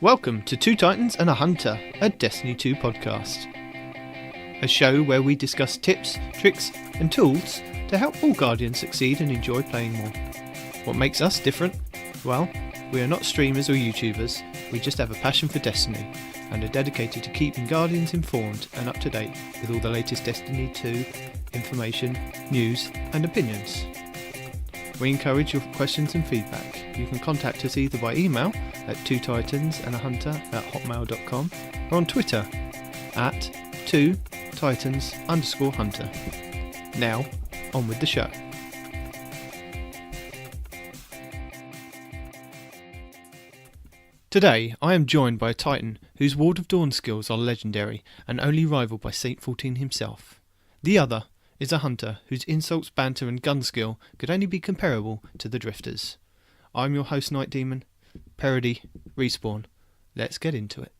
Welcome to Two Titans and a Hunter, a Destiny 2 podcast. A show where we discuss tips, tricks and tools to help all Guardians succeed and enjoy playing more. What makes us different? Well, we are not streamers or YouTubers, we just have a passion for Destiny and are dedicated to keeping Guardians informed and up to date with all the latest Destiny 2 information, news and opinions. We encourage your questions and feedback. You can contact us either by email at twotitansandahunter@hotmail.com or on Twitter at 2titans_hunter. Now, on with the show. Today, I am joined by a Titan whose Ward of Dawn skills are legendary and only rivaled by Saint 14 himself. The other is a Hunter whose insults, banter and gun skill could only be comparable to the Drifters. I'm your host, Night Demon. Parody, Respawn. Let's get into it.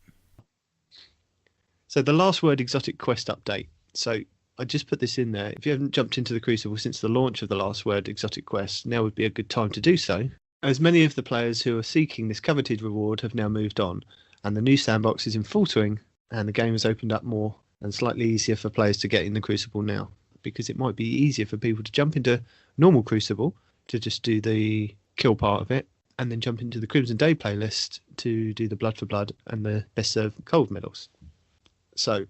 So the Last Word exotic quest update. So I just put this in there. If you haven't jumped into the Crucible since the launch of the Last Word exotic quest, now would be a good time to do so, as many of the players who are seeking this coveted reward have now moved on, and the new sandbox is in full swing, and the game has opened up more and slightly easier for players to get in the Crucible now, because it might be easier for people to jump into normal Crucible to just do the kill part of it, and then jump into the Crimson Day playlist to do the Blood for Blood and the Best Served Cold medals. So,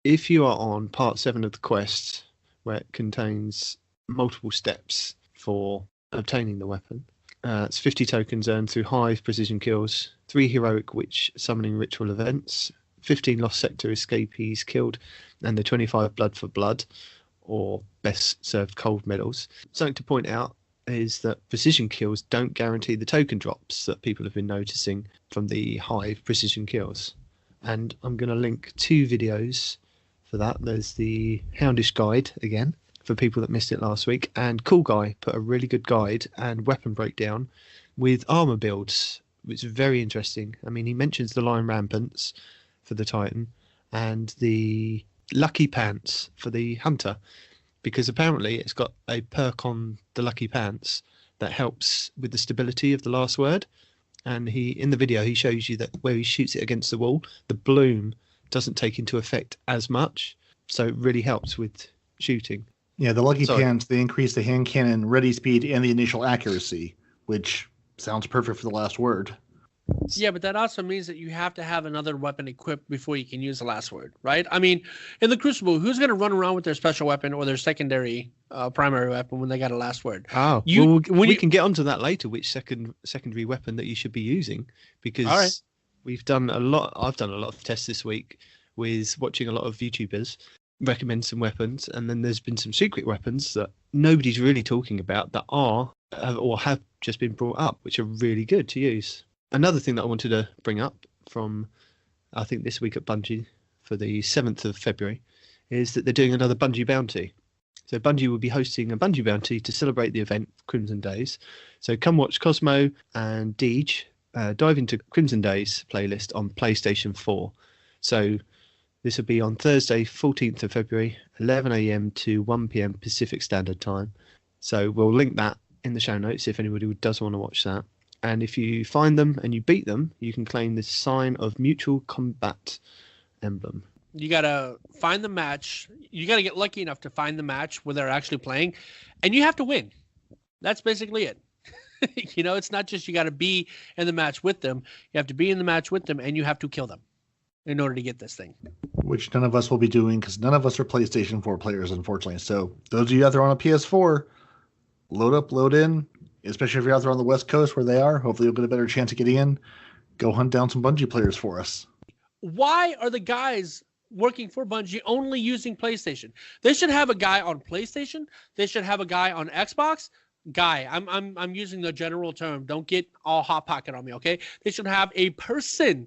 if you are on part 7 of the quest, where it contains multiple steps for obtaining the weapon, it's 50 tokens earned through Hive precision kills, 3 heroic witch summoning ritual events, 15 lost sector escapees killed, and the 25 Blood for Blood, or Best Served Cold medals. Something to point out is that precision kills don't guarantee the token drops that people have been noticing from the Hive precision kills. And I'm going to link 2 videos for that. There's the Houndish guide again for people that missed it last week, and Cool Guy put a really good guide and weapon breakdown with armor builds, which is very interesting. I mean, he mentions the Lion Rampants for the Titan and the Lucky Pants for the Hunter, because apparently it's got a perk on the Lucky Pants that helps with the stability of the Last Word. And in the video he shows you that where he shoots it against the wall, the bloom doesn't take into effect as much, so it really helps with shooting. Yeah, the Lucky Pants, they increase the hand cannon ready speed and the initial accuracy, which sounds perfect for the Last Word. Yeah, but that also means that you have to have another weapon equipped before you can use the Last Word, right? I mean, in the Crucible, who's going to run around with their special weapon or their secondary primary weapon when they got a Last Word? We can get onto that later, which secondary weapon that you should be using, because I've done a lot of tests this week with watching a lot of YouTubers recommend some weapons, and then there's been some secret weapons that nobody's really talking about that have just been brought up, which are really good to use. Another thing that I wanted to bring up from, I think, this week at Bungie for the 7th of February is that they're doing another Bungie Bounty. So Bungie will be hosting a Bungie Bounty to celebrate the event, Crimson Days. So come watch Cosmo and Deej dive into Crimson Days playlist on PlayStation 4. So this will be on Thursday, 14th of February, 11 a.m. to 1 p.m. Pacific Standard Time. So we'll link that in the show notes if anybody does want to watch that. And if you find them and you beat them, you can claim this Sign of Mutual Combat emblem. You got to find the match. You got to get lucky enough to find the match where they're actually playing, and you have to win. That's basically it. It's not just you got to be in the match with them. You have to be in the match with them, and you have to kill them in order to get this thing. Which none of us will be doing, because none of us are PlayStation 4 players, unfortunately. So those of you out there on a PS4, load up, load in. Especially if you're out there on the West Coast where they are, hopefully you'll get a better chance of getting in. Go hunt down some Bungie players for us. Why are the guys working for Bungie only using PlayStation? They should have a guy on PlayStation. They should have a guy on Xbox. I'm using the general term. Don't get all hot pocket on me, okay? They should have a person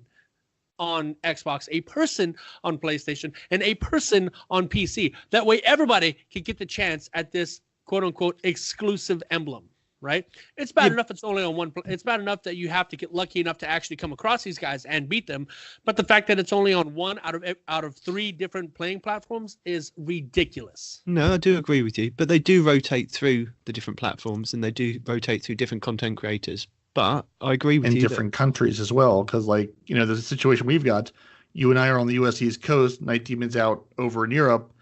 on Xbox, a person on PlayStation, and a person on PC. That way everybody can get the chance at this quote-unquote exclusive emblem. Right? It's bad enough it's only on one. It's bad enough that you have to get lucky enough to actually come across these guys and beat them. But the fact that it's only on one out of 3 different playing platforms is ridiculous. No, I do agree with you. But they do rotate through the different platforms, and they do rotate through different content creators. But I agree with in you different countries as well. Because, like, the situation we've got, you and I are on the U.S. East Coast, Night Demon's out over in Europe.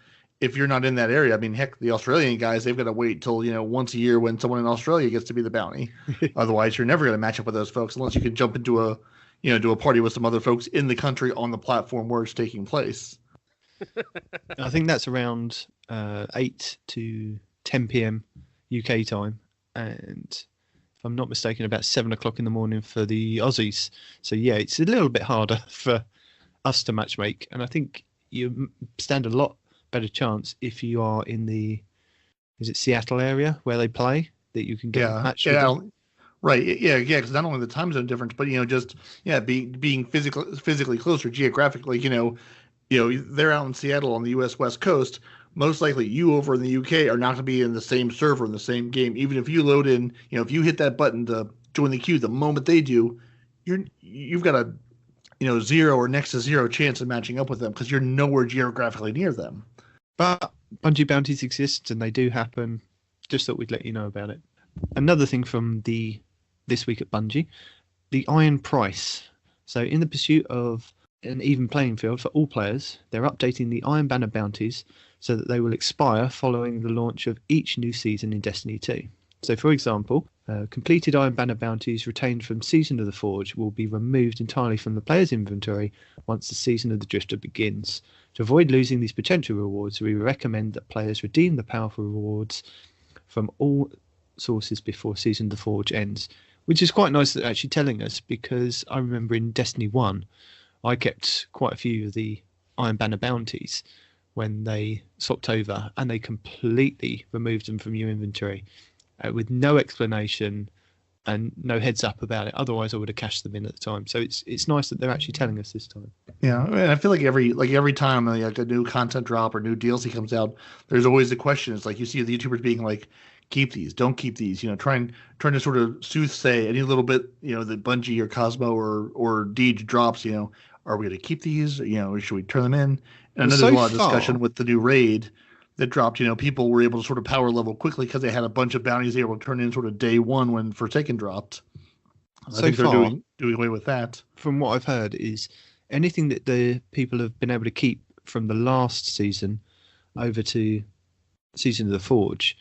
If you're not in that area, I mean, heck, the Australian guys, they've got to wait till, once a year when someone in Australia gets to be the bounty. Otherwise, you're never going to match up with those folks unless you can jump into do a party with some other folks in the country on the platform where it's taking place. I think that's around 8 to 10 p.m. UK time, and if I'm not mistaken, about 7 o'clock in the morning for the Aussies. So yeah, it's a little bit harder for us to matchmake, and I think you stand a lot better chance if you are in the Seattle area where they play, that you can get a match with them. Right. Yeah. Because not only the time zone difference, but being physically closer geographically. They're out in Seattle on the U.S. West Coast. Most likely, you over in the UK are not going to be in the same server in the same game. Even if you load in, if you hit that button to join the queue, the moment they do, you've got a 0 or next to 0 chance of matching up with them because you're nowhere geographically near them. But Bungie bounties exist and they do happen. Just thought we'd let you know about it. Another thing from this week at Bungie, the Iron Price. So in the pursuit of an even playing field for all players, they're updating the Iron Banner bounties so that they will expire following the launch of each new season in Destiny 2. So for example, completed Iron Banner bounties retained from Season of the Forge will be removed entirely from the player's inventory once the Season of the Drifter begins. To avoid losing these potential rewards, we recommend that players redeem the powerful rewards from all sources before Season of the Forge ends, which is quite nice that they're actually telling us, because I remember in Destiny 1 I kept quite a few of the Iron Banner bounties when they swapped over, and they completely removed them from your inventory with no explanation and no heads up about it. Otherwise I would have cashed them in at the time. So it's nice that they're actually telling us this time. Yeah, and I feel like every time like a new content drop or new DLC comes out, there's always the question. It's like you see the YouTubers being like, keep these, don't keep these, trying to sort of soothsay any little bit, that Bungie or Cosmo or Deej drops, are we going to keep these, or should we turn them in? And I know there's a lot of discussion with the new raid that dropped. People were able to sort of power level quickly because they had a bunch of bounties they were able to turn in sort of day one when Forsaken dropped. I think they're doing away with that. From what I've heard, is anything that the people have been able to keep from the last season over to Season of the Forge,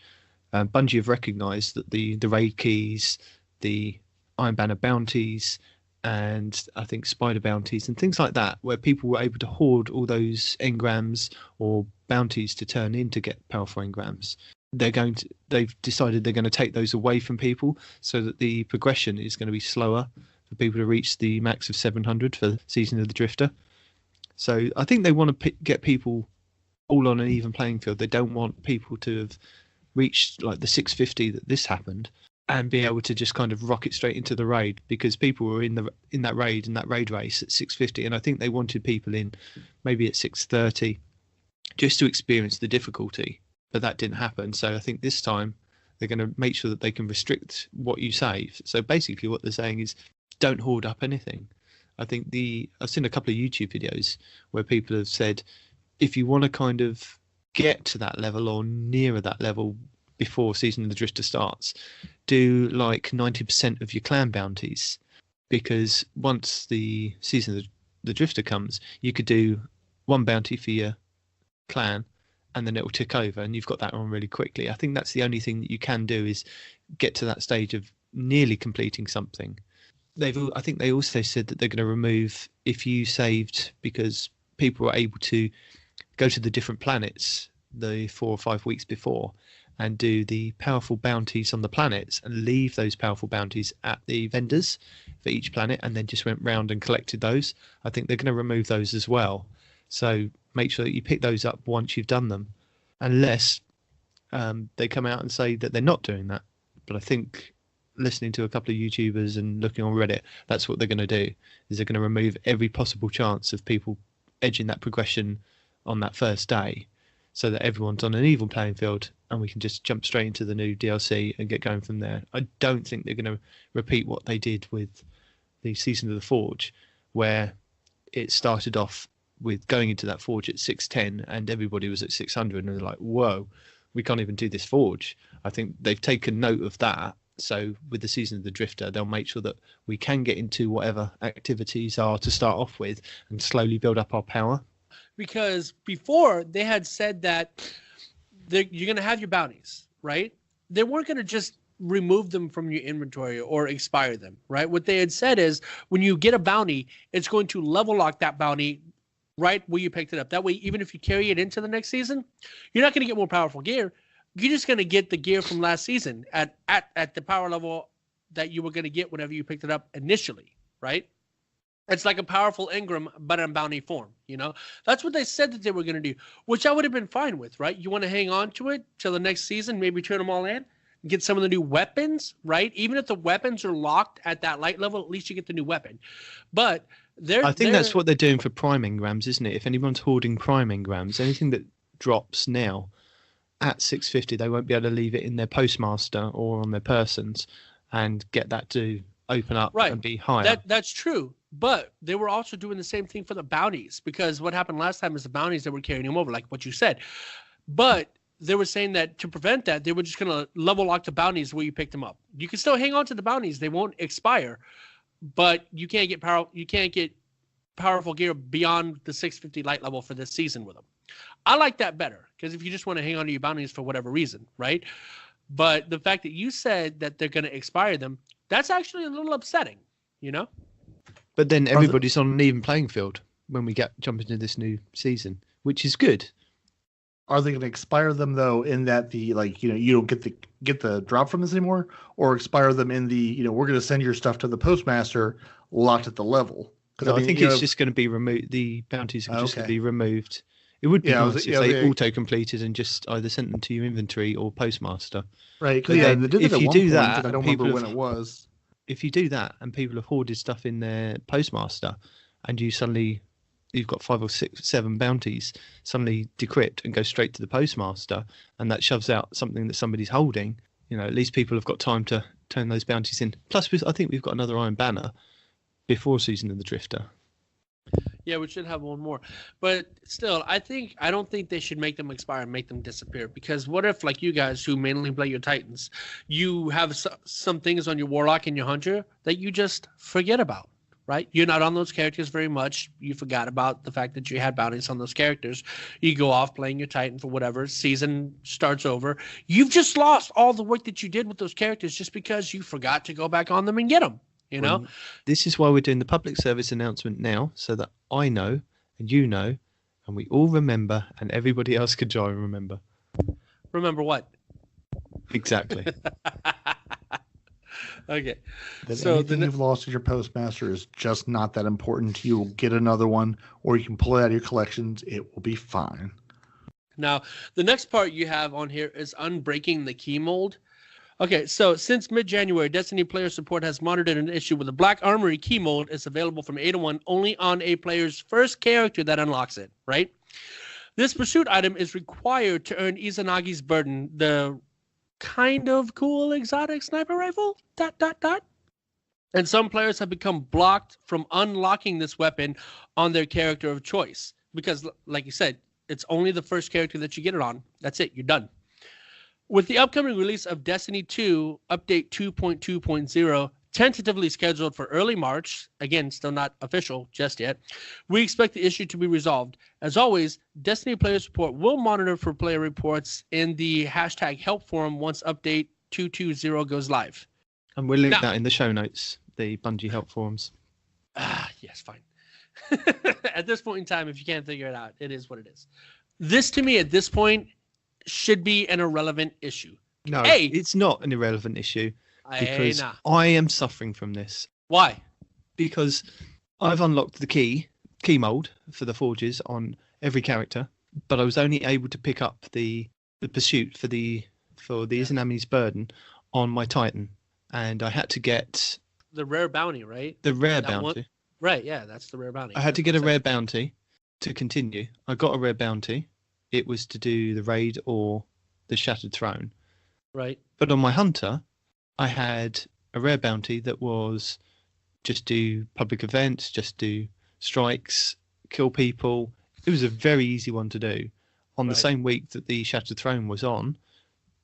Bungie have recognised that the raid keys, the Iron Banner bounties, and I think spider bounties and things like that, where people were able to hoard all those engrams or bounties to turn in to get powerful engrams, they've decided they're going to take those away from people so that the progression is going to be slower for people to reach the max of 700 for Season of the Drifter. So I think they want to get people all on an even playing field. They don't want people to have reached like the 650 that this happened and be able to just kind of rocket straight into the raid, because people were in that raid race at 650, and I think they wanted people in maybe at 630 just to experience the difficulty, but that didn't happen. So I think this time they're going to make sure that they can restrict what you save. So basically what they're saying is don't hoard up anything. I think I've seen a couple of YouTube videos where people have said, if you want to kind of get to that level or nearer that level before Season of the Drifter starts, do like 90% of your clan bounties, because once the Season of the Drifter comes, you could do one bounty for your clan and then it will tick over and you've got that on really quickly. I think that's the only thing that you can do, is get to that stage of nearly completing something. I think they also said that they're going to remove if you saved, because people were able to go to the different planets the 4 or 5 weeks before and do the powerful bounties on the planets and leave those powerful bounties at the vendors for each planet and then just went round and collected those. I think they're going to remove those as well. So make sure that you pick those up once you've done them, unless they come out and say that they're not doing that. But I think listening to a couple of YouTubers and looking on Reddit, that's what they're going to do, is they're going to remove every possible chance of people edging that progression on that first day, so that everyone's on an even playing field and we can just jump straight into the new DLC and get going from there. I don't think they're going to repeat what they did with the Season of the Forge, where it started off with going into that forge at 610 and everybody was at 600 and they're like, whoa, we can't even do this forge. I think they've taken note of that So with the Season of the Drifter, they'll make sure that we can get into whatever activities are to start off with and slowly build up our power. Because before they had said that you're going to have your bounties, right? They weren't going to just remove them from your inventory or expire them, right? What they had said is when you get a bounty, it's going to level lock that bounty right where you picked it up. That way, even if you carry it into the next season, you're not going to get more powerful gear. You're just going to get the gear from last season at the power level that you were going to get whenever you picked it up initially, right? It's like a powerful Ingram, but in bounty form, you know? That's what they said that they were going to do, which I would have been fine with, right? You want to hang on to it till the next season, maybe turn them all in, get some of the new weapons, right? Even if the weapons are locked at that light level, at least you get the new weapon. But I think that's what they're doing for prime engrams, isn't it? If anyone's hoarding prime engrams, anything that drops now at 650, they won't be able to leave it in their postmaster or on their persons and get that to open up and be higher. That's true. But they were also doing the same thing for the bounties, because what happened last time is the bounties that were carrying them over, like what you said. But they were saying that to prevent that, they were just going to level lock the bounties where you picked them up. You can still hang on to the bounties; they won't expire, but you can't get powerful gear beyond the 650 light level for this season with them. I like that better, because if you just want to hang on to your bounties for whatever reason, right? But the fact that you said that they're going to expire them, that's actually a little upsetting, you know? But then everybody's on an even playing field when we jump into this new season, which is good. Are they going to expire them though, in that you don't get the drop from this anymore, or expire them in the we're going to send your stuff to the postmaster locked at the level? No, I think it's just going to be removed. The bounties are just going to be removed. It would be nice if they auto-completed and just either sent them to your inventory or postmaster. Right. If you do that, I don't remember when it was. If you do that and people have hoarded stuff in their postmaster, and you've got 5 or 6, 7 bounties suddenly decrypt and go straight to the postmaster, and that shoves out something that somebody's holding, at least people have got time to turn those bounties in. Plus, I think we've got another Iron Banner before Season of the Drifter. Yeah, we should have one more. But still, I don't think they should make them expire and make them disappear. Because what if, like you guys who mainly play your Titans, you have some things on your Warlock and your Hunter that you just forget about, right? You're not on those characters very much. You forgot about the fact that you had bounties on those characters. You go off playing your Titan for whatever. Season starts over. You've just lost all the work that you did with those characters just because you forgot to go back on them and get them. This is why we're doing the public service announcement now, so that I know and you know and we all remember and everybody else can try and remember. Remember what? Exactly. Okay. So anything you've lost as your postmaster is just not that important. You will get another one, or you can pull it out of your collections. It will be fine. Now, the next part you have on here is unbreaking the key mold. Okay, so since mid-January, Destiny player support has monitored an issue where the Black Armory key mold is available from 801 only on a player's first character that unlocks it, right? This pursuit item is required to earn Izanagi's Burden, the kind of cool exotic sniper rifle, ... And some players have become blocked from unlocking this weapon on their character of choice. Because, like you said, it's only the first character that you get it on. That's it, you're done. With the upcoming release of Destiny 2 Update 2.2.0 tentatively scheduled for early March, again, still not official just yet, we expect the issue to be resolved. As always, Destiny player support will monitor for player reports in the #help forum once Update 2.2.0 goes live. And we'll link that in the show notes, the Bungie help forums. Yes, fine. At this point in time, if you can't figure it out, it is what it is. This, to me, at this point, should be an irrelevant issue. No, it's not an irrelevant issue, because I am suffering from this. Why? Because I've unlocked the key mold for the forges on every character, but I was only able to pick up the pursuit for the Izanagi's Burden on my Titan, and I had to get the rare bounty, right? The rare bounty. Right, yeah, that's the rare bounty. I had to get a rare bounty to continue. I got a rare bounty. It was to do the raid or the Shattered Throne. Right. But on my Hunter, I had a rare bounty that was just do public events, just do strikes, kill people. It was a very easy one to do. On the same week that the Shattered Throne was on,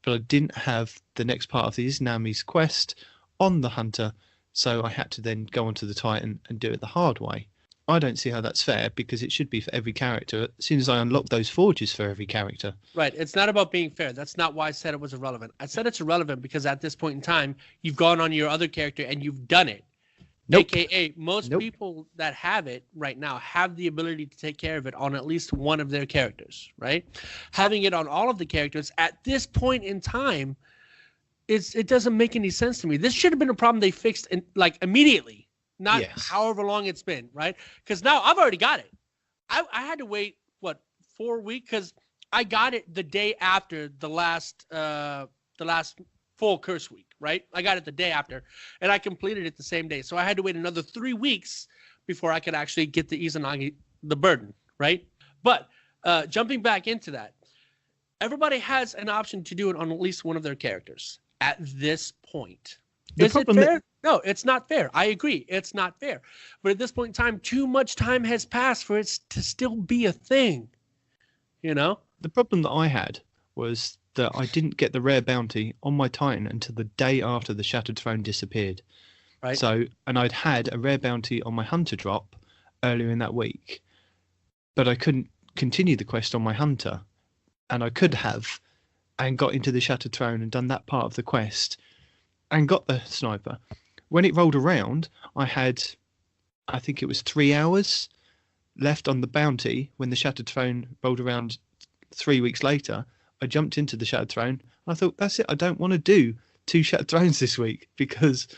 but I didn't have the next part of the Izanamis quest on the Hunter, so I had to then go onto the Titan and do it the hard way. I don't see how that's fair, because it should be for every character as soon as I unlock those forges for every character. Right. It's not about being fair. That's not why I said it was irrelevant. I said it's irrelevant because at this point in time, you've gone on your other character and you've done it. Nope. AKA, most Nope. people that have it right now have the ability to take care of it on at least one of their characters, right? Having it on all of the characters at this point in time, it doesn't make any sense to me. This should have been a problem they fixed immediately, not Yes. however long it's been, right? Because now I've already got it. I had to wait, 4 weeks? Because I got it the day after the last full curse week, right? I got it the day after, and I completed it the same day. So I had to wait another 3 weeks before I could actually get the Izanagi, the burden, right? But jumping back into that, everybody has an option to do it on at least one of their characters at this point. The Is it problem fair? No, it's not fair. I agree. It's not fair. But at this point in time, too much time has passed for it to still be a thing, you know? The problem that I had was that I didn't get the rare bounty on my Titan until the day after the Shattered Throne disappeared. Right. So, and I'd had a rare bounty on my Hunter drop earlier in that week, but I couldn't continue the quest on my Hunter, and I could have, and got into the Shattered Throne and done that part of the quest, and got the sniper. When it rolled around, I had, I think it was 3 hours left on the bounty when the Shattered Throne rolled around 3 weeks later. I jumped into the Shattered Throne. I thought, that's it. I don't want to do 2 Shattered Thrones this week, because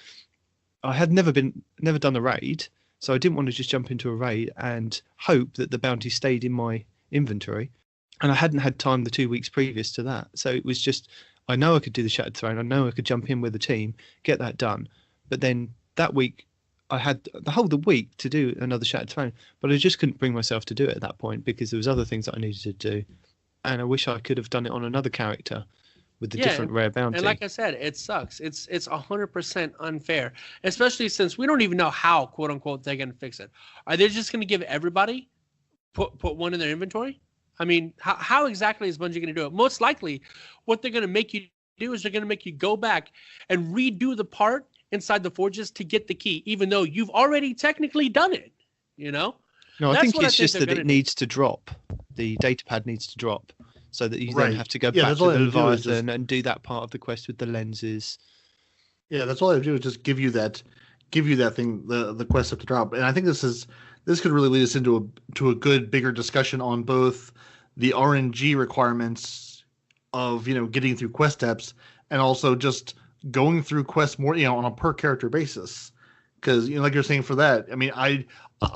I had never done a raid, so I didn't want to just jump into a raid and hope that the bounty stayed in my inventory. And I hadn't had time the 2 weeks previous to that. So it was just, I know I could do the Shattered Throne. I know I could jump in with a team, get that done. But then that week, I had the week to do another Shattered Throne, but I just couldn't bring myself to do it at that point, because there was other things that I needed to do. And I wish I could have done it on another character with a different rare bounty. And like I said, it sucks. It's 100% unfair, especially since we don't even know how, quote unquote, they're going to fix it. Are they just going to give everybody put one in their inventory? I mean, how exactly is Bungie going to do it? Most likely, what they're going to make you do is they're going to make you go back and redo the part inside the forges to get the key, even though you've already technically done it, you know? No, I That's think what it's just they're that it gonna needs to drop. The data pad needs to drop, so that you Right. then have to go Yeah, back that's to all the they have to do is Leviathan and do that part of the quest with the lenses. Yeah, that's all I have to do is just give you that thing, the quest up to drop. And I think this could really lead us into a good bigger discussion on both the RNG requirements of, getting through quest steps, and also just going through quests more, on a per character basis. Because, like you're saying for that, I mean, I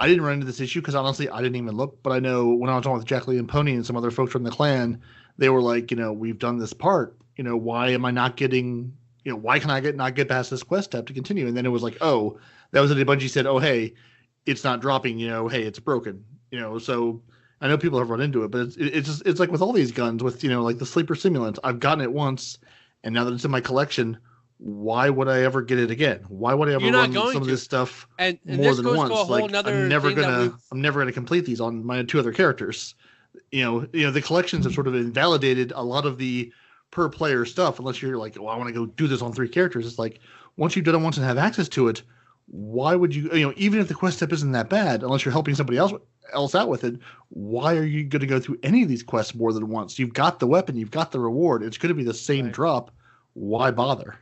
didn't run into this issue because honestly I didn't even look, but I know when I was talking with Jacqueline and Pony and some other folks from the clan, they were like, we've done this part, why am I not getting, why can I not get past this quest step to continue? And then it was like, oh, that was the day Bungie said, oh, hey, it's not dropping, hey, it's broken, so I know people have run into it, but it's like with all these guns with, like the Sleeper Simulant, I've gotten it once, and now that it's in my collection, why would I ever get it again? Why would I ever run some of this stuff and more this than goes once? to a whole Like nother I'm never thing that gonna complete these on my 2 other characters. The collections have sort of invalidated a lot of the per player stuff, unless you're like, oh, I want to go do this on 3 characters. It's like, once you've done it once and have access to it, why would you, even if the quest step isn't that bad, unless you're helping somebody else out with it, why are you going to go through any of these quests more than once? You've got the weapon, you've got the reward, it's going to be the same drop. Why bother?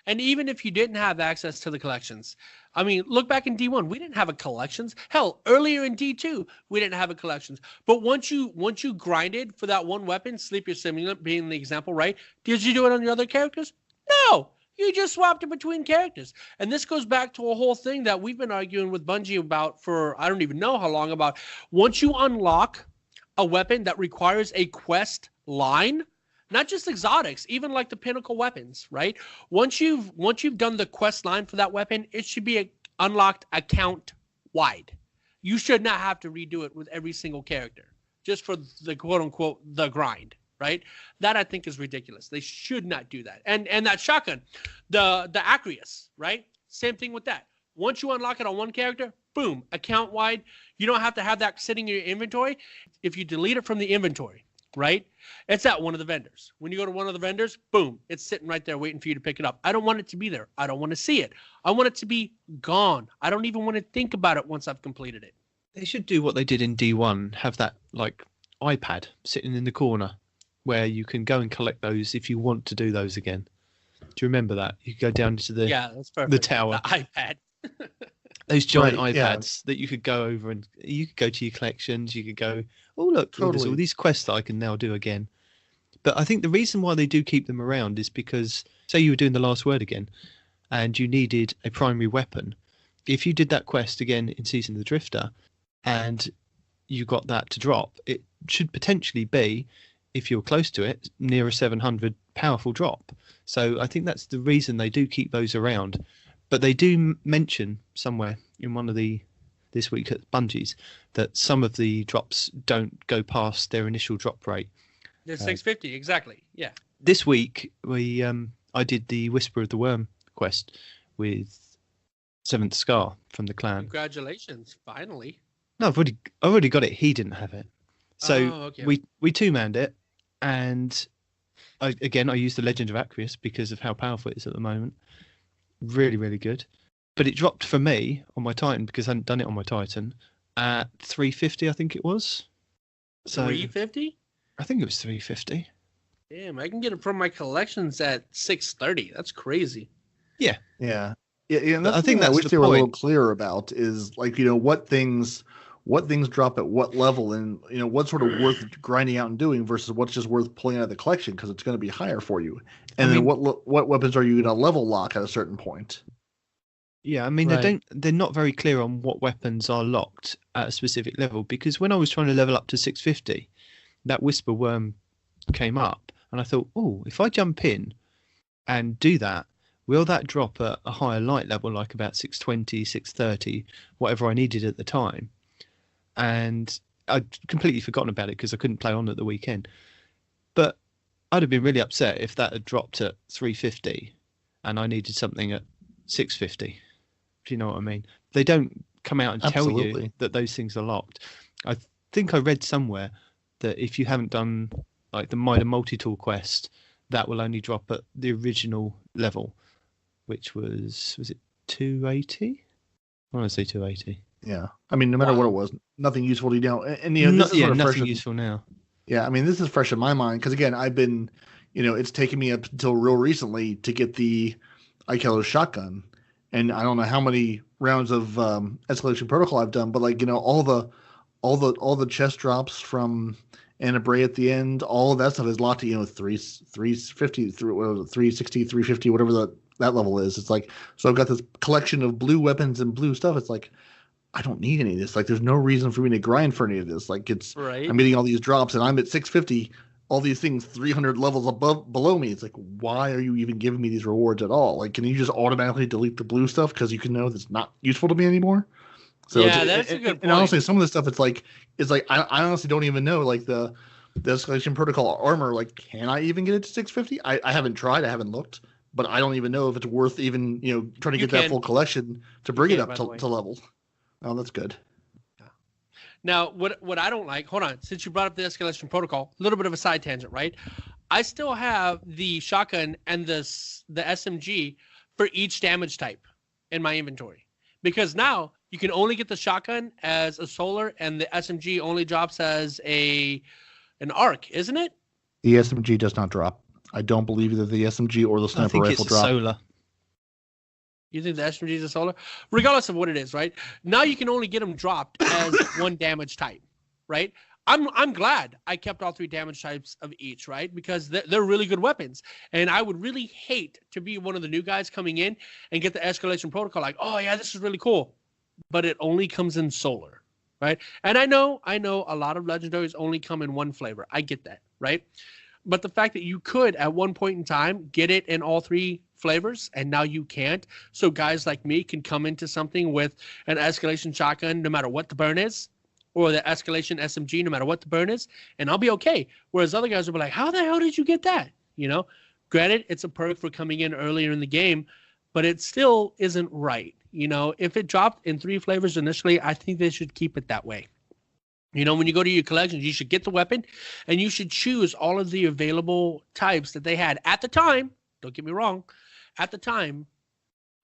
And even if you didn't have access to the collections, I mean, look back in D1, we didn't have a collections. Hell, earlier in D2, we didn't have a collections. But once you grinded for that one weapon, Sleeper Simulant being the example, right? Did you do it on your other characters? No. You just swapped it between characters. And this goes back to a whole thing that we've been arguing with Bungie about for I don't even know how long, about once you unlock a weapon that requires a quest line, not just exotics, even like the pinnacle weapons, right? Once you've done the quest line for that weapon, it should be unlocked account wide. You should not have to redo it with every single character just for the quote unquote the grind, right? That I think is ridiculous. They should not do that. And that shotgun, the Acreus, right? Same thing with that. Once you unlock it on one character, boom, account wide. You don't have to have that sitting in your inventory. If you delete it from the inventory, right? It's at one of the vendors. When you go to one of the vendors, boom, it's sitting right there waiting for you to pick it up. I don't want it to be there. I don't want to see it. I want it to be gone. I don't even want to think about it once I've completed it. They should do what they did in D1, have that like iPad sitting in the corner where you can go and collect those if you want to do those again. Do you remember that? You could go down to the That's perfect. the tower. The iPad. Those giant Right, yeah. iPads that you could go over and you could go to your collections. You could go, oh, look, there's Totally. all these quests that I can now do again. But I think the reason why they do keep them around is because, say you were doing the last word again and you needed a primary weapon. If you did that quest again in Season of the Drifter and you got that to drop, it should potentially be, if you're close to it, near a 700 powerful drop. So I think that's the reason they do keep those around. But they do mention somewhere in one of this week at Bungie's that some of the drops don't go past their initial drop rate. They're 650, exactly. Yeah. This week I did the Whisper of the Worm quest with Seventh Scar from the clan. Congratulations, finally. No, I've already got it. He didn't have it, so okay. we two-manned it, and I used the Legend of Acrius because of how powerful it is at the moment. Really, really good. But it dropped for me on my Titan because I hadn't done it on my Titan at 350, I think it was. So 350? I think it was 350. Damn, I can get it from my collections at 630. That's crazy. Yeah. Yeah, and that's I think the thing I wish the they were a little point. clearer about is like, what things drop at what level, and what's sort of worth grinding out and doing versus what's just worth pulling out of the collection because it's going to be higher for you. And then what weapons are you going to level lock at a certain point? Yeah, I mean Right. they're not very clear on what weapons are locked at a specific level, because when I was trying to level up to 650, that Whisper Worm came up and I thought, oh, if I jump in and do that, will that drop at a higher light level, like about 620, 630, whatever I needed at the time? And I'd completely forgotten about it because I couldn't play on at the weekend. But I'd have been really upset if that had dropped at 350 and I needed something at 650. Do you know what I mean? They don't come out and tell you Absolutely. that those things are locked. I think I read somewhere that if you haven't done like the Mida Multi-Tool quest, that will only drop at the original level, which was it 280? I want to say 280. Yeah, I mean, no matter what it was, nothing useful to and this is sort of nothing fresh. useful now. Yeah, I mean, this is fresh in my mind because again, I've been, it's taken me up until real recently to get the Ikelos shotgun, and I don't know how many rounds of Escalation Protocol I've done, but like all the chest drops from Anna Bray at the end, all of that stuff is locked to 350 through 360, 350, whatever that level is. It's like, so I've got this collection of blue weapons and blue stuff. It's like, I don't need any of this. Like, there's no reason for me to grind for any of this. Like, Right. I'm getting all these drops and I'm at 650, all these things 300 levels below me. It's like, why are you even giving me these rewards at all? Like, can you just automatically delete the blue stuff because you can know that's not useful to me anymore? So Yeah, that's a good and point. honestly, some of the stuff it's like I honestly don't even know, like the Escalation Protocol armor. Like, can I even get it to 650? I haven't tried. I haven't looked, but I don't even know if it's worth even trying to You get that can. full collection to bring it can, up by the way. to level. Oh, that's good. Now, what I don't like, hold on, since you brought up the Escalation Protocol, a little bit of a side tangent, right? I still have the shotgun and the SMG for each damage type in my inventory. Because now you can only get the shotgun as a solar and the SMG only drops as an arc, isn't it? The SMG does not drop. I don't believe either the SMG or the I sniper think rifle it's a drop. solar. You think the SMG is a solar? Regardless of what it is, right? Now you can only get them dropped as one damage type, right? I'm glad I kept all three damage types of each, right? Because they're really good weapons. And I would really hate to be one of the new guys coming in and get the Escalation Protocol like, oh, yeah, this is really cool. But it only comes in solar, right? And I know a lot of legendaries only come in one flavor. I get that, right? But the fact that you could at one point in time get it in all three flavors and now you can't, so guys like me can come into something with an Escalation shotgun no matter what the burn is, or the Escalation SMG no matter what the burn is, and I'll be okay. Whereas other guys will be like, how the hell did you get that? Granted, it's a perk for coming in earlier in the game, but it still isn't right. If it dropped in three flavors initially, I think they should keep it that way. You know, when you go to your collections, you should get the weapon and you should choose all of the available types that they had at the time. Don't get me wrong. At the time,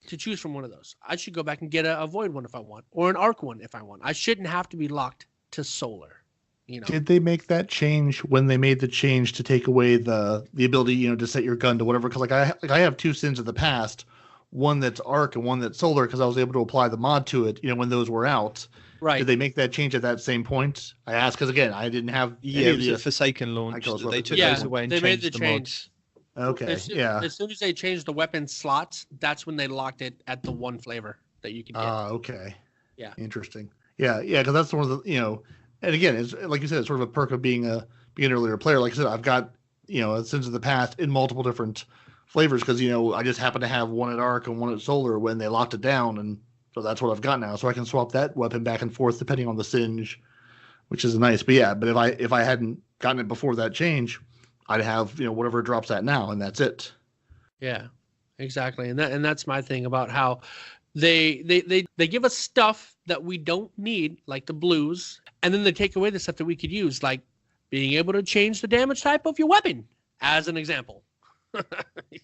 to choose from one of those. I should go back and get a void one if I want, or an arc one if I want. I shouldn't have to be locked to solar. You know. Did they make that change when they made the change to take away the ability, you know, to set your gun to whatever? Because I have two sins of the past, one that's arc and one that's solar, because I was able to apply the mod to it, you know, when those were out. Right. Did they make that change at that same point? I asked because again, I didn't have Yeah, it was a Forsaken launch. They took those away and they made changed the the change. mods. Okay, As soon as they changed the weapon slots, that's when they locked it at the one flavor that you can get. Okay. Yeah. Interesting. Yeah, because that's one of the, you know, and again, it's like you said, it's sort of a perk of being an earlier player. Like I said, I've got, you know, Sins of the Past in multiple different flavors because, you know, I just happen to have one at arc and one at solar when they locked it down, and so that's what I've got now. So I can swap that weapon back and forth depending on the singe, which is nice. But yeah, but if I hadn't gotten it before that change, I'd have, you know, whatever it drops at now, and that's it. Yeah, exactly. And that's my thing about how they give us stuff that we don't need, like the blues, and then they take away the stuff that we could use, like being able to change the damage type of your weapon, as an example.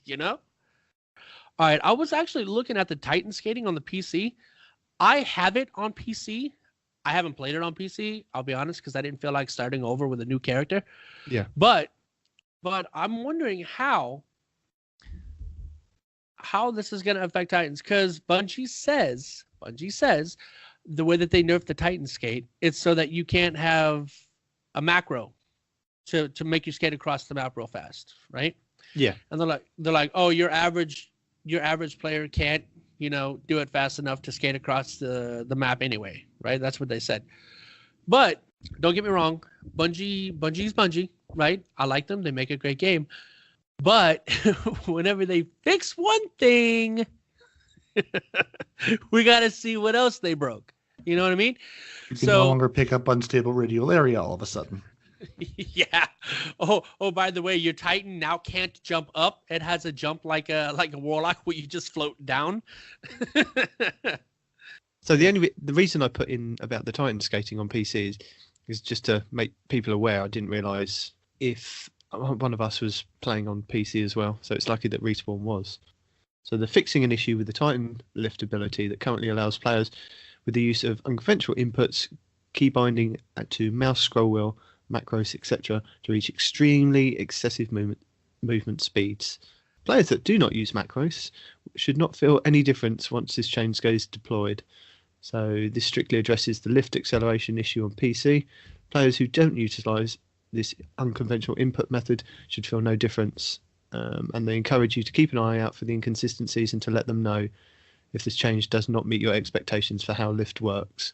You know? All right, I was actually looking at the Titan skating on the PC. I have it on PC. I haven't played it on PC, I'll be honest, because I didn't feel like starting over with a new character. Yeah. But I'm wondering how this is going to affect Titans, because Bungie says the way that they nerfed the Titan skate, it's so that you can't have a macro to make you skate across the map real fast, right? Yeah. And they're like, oh, your average player can't, you know, do it fast enough to skate across the map anyway, right? That's what they said. But don't get me wrong, Bungie's Bungie, right? I like them. They make a great game. But whenever they fix one thing, we got to see what else they broke. You know what I mean? You can no longer pick up unstable radial area all of a sudden. Yeah. Oh, by the way, your Titan now can't jump up. It has a jump like a Warlock where you just float down. So the reason I put in about the Titan skating on PC is just to make people aware. I didn't realise if one of us was playing on PC as well, so it's lucky that Respawn was. So they're fixing an issue with the Titan lift ability that currently allows players with the use of unconventional inputs, key binding to mouse, scroll wheel, macros, etc., to reach extremely excessive movement speeds. Players that do not use macros should not feel any difference once this change goes deployed. So this strictly addresses the lift acceleration issue on PC. Players who don't utilise this unconventional input method should feel no difference, and they encourage you to keep an eye out for the inconsistencies and to let them know if this change does not meet your expectations for how lift works.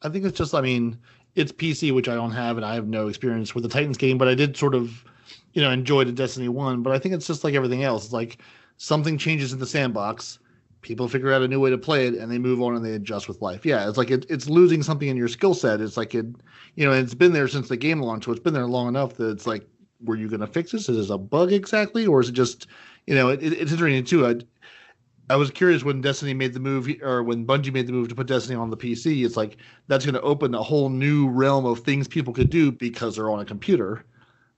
I think it's just, I mean, it's PC, which I don't have, and I have no experience with the Titans game, but I did sort of, you know, enjoy the Destiny 1, but I think it's just like everything else. It's like something changes in the sandbox, people figure out a new way to play it, and they move on and they adjust with life. Yeah, it's like it's losing something in your skill set. It's like, you know, it's been there since the game launched, so it's been there long enough that it's like, were you going to fix this? Is this a bug exactly? Or is it just, you know, it's interesting too. I was curious when Destiny made the move, or when Bungie made the move to put Destiny on the PC. It's like that's going to open a whole new realm of things people could do because they're on a computer.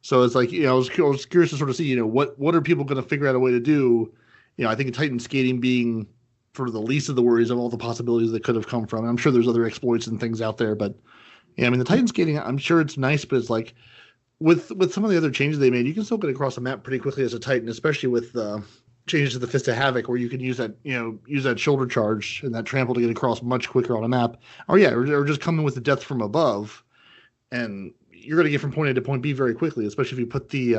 So it's like, you know, I was curious to sort of see, you know, what are people going to figure out a way to do? You know, I think Titan skating being sort of the least of the worries of all the possibilities that could have come from. And I'm sure there's other exploits and things out there, but yeah, I mean, the Titan skating, I'm sure it's nice, but it's like with some of the other changes they made, you can still get across the map pretty quickly as a Titan, especially with changes to the Fist of Havoc, where you can use that shoulder charge and that trample to get across much quicker on a map. Or just come in with the depth from above, and you're going to get from point A to point B very quickly, especially if you put the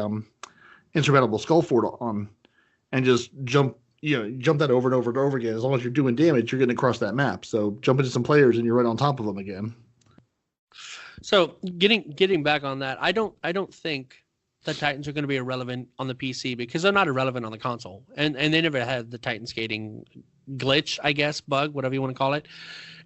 insurmountable skull fort on and just jump that over and over and over again. As long as you're doing damage, you're getting across that map. So jump into some players and you're right on top of them again. So getting back on that, I don't think the Titans are going to be irrelevant on the PC because they're not irrelevant on the console, and they never had the Titan skating glitch, I guess, bug, whatever you want to call it,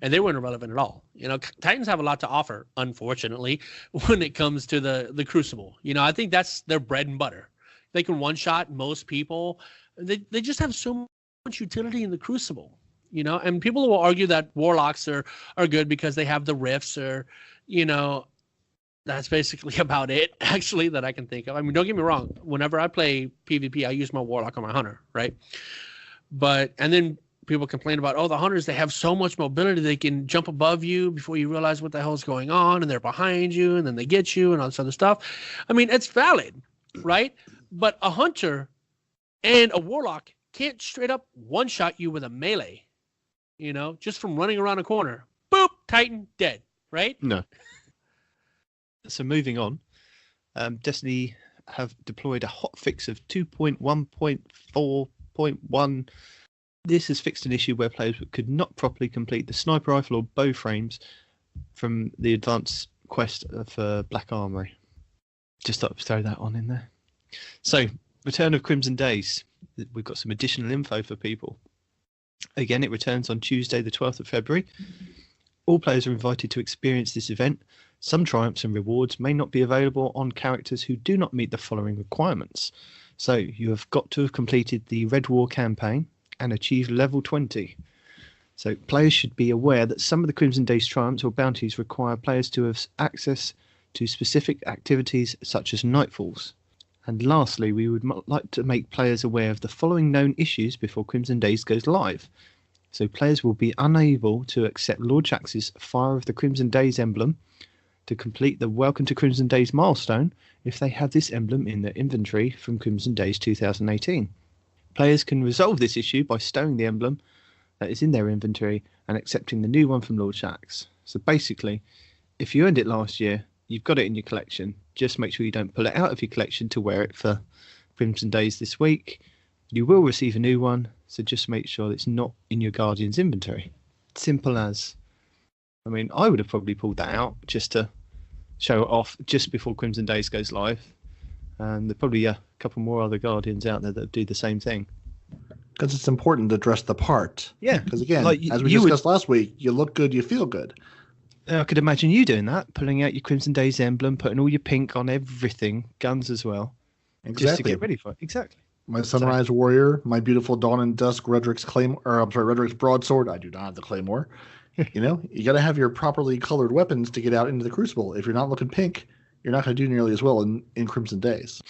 and they weren't irrelevant at all. You know, Titans have a lot to offer, unfortunately, when it comes to the Crucible. You know, I think that's their bread and butter. They can one shot most people. They just have so much utility in the Crucible. You know, and people will argue that Warlocks are good because they have the rifts, or, you know, that's basically about it, actually, that I can think of. I mean, don't get me wrong. Whenever I play PvP, I use my Warlock or my Hunter, right? And then people complain about, the Hunters, they have so much mobility. They can jump above you before you realize what the hell is going on, and they're behind you, and then they get you, and all this other stuff. I mean, it's valid, right? But a Hunter and a Warlock can't straight up one-shot you with a melee, just from running around a corner. Boop, Titan, dead, right? No. So moving on, Destiny have deployed a hotfix of 2.1.4.1. This has fixed an issue where players could not properly complete the sniper rifle or bow frames from the advanced quest for Black Armory. Just thought I'd throw that on in there. So, Return of Crimson Days. We've got some additional info for people. Again, it returns on Tuesday, the 12th of February. All players are invited to experience this event. Some triumphs and rewards may not be available on characters who do not meet the following requirements. So, you have got to have completed the Red War campaign and achieved level 20. So, players should be aware that some of the Crimson Days triumphs or bounties require players to have access to specific activities such as Nightfalls. And lastly, we would like to make players aware of the following known issues before Crimson Days goes live. So players will be unable to accept Lord Shax's Fire of the Crimson Days emblem to complete the Welcome to Crimson Days milestone if they have this emblem in their inventory from Crimson Days 2018. Players can resolve this issue by stowing the emblem that is in their inventory and accepting the new one from Lord Shax. So basically, if you earned it last year, you've got it in your collection. Just make sure you don't pull it out of your collection to wear it for Crimson Days this week. You will receive a new one, so just make sure it's not in your Guardian's inventory. Simple as. I mean, I would have probably pulled that out just to show it off just before Crimson Days goes live. And there's probably a couple more other Guardians out there that do the same thing. Because it's important to dress the part. Yeah. Because again, as we discussed last week, you look good, you feel good. I could imagine you doing that, pulling out your Crimson Days emblem, putting all your pink on everything, guns as well. Exactly. Just to get ready for it. Exactly. My Sunrise Warrior, my beautiful Dawn and Dusk Redrick's Redrick's broadsword. I do not have the Claymore. You got to have your properly colored weapons to get out into the Crucible. If you're not looking pink, you're not going to do nearly as well in Crimson Days.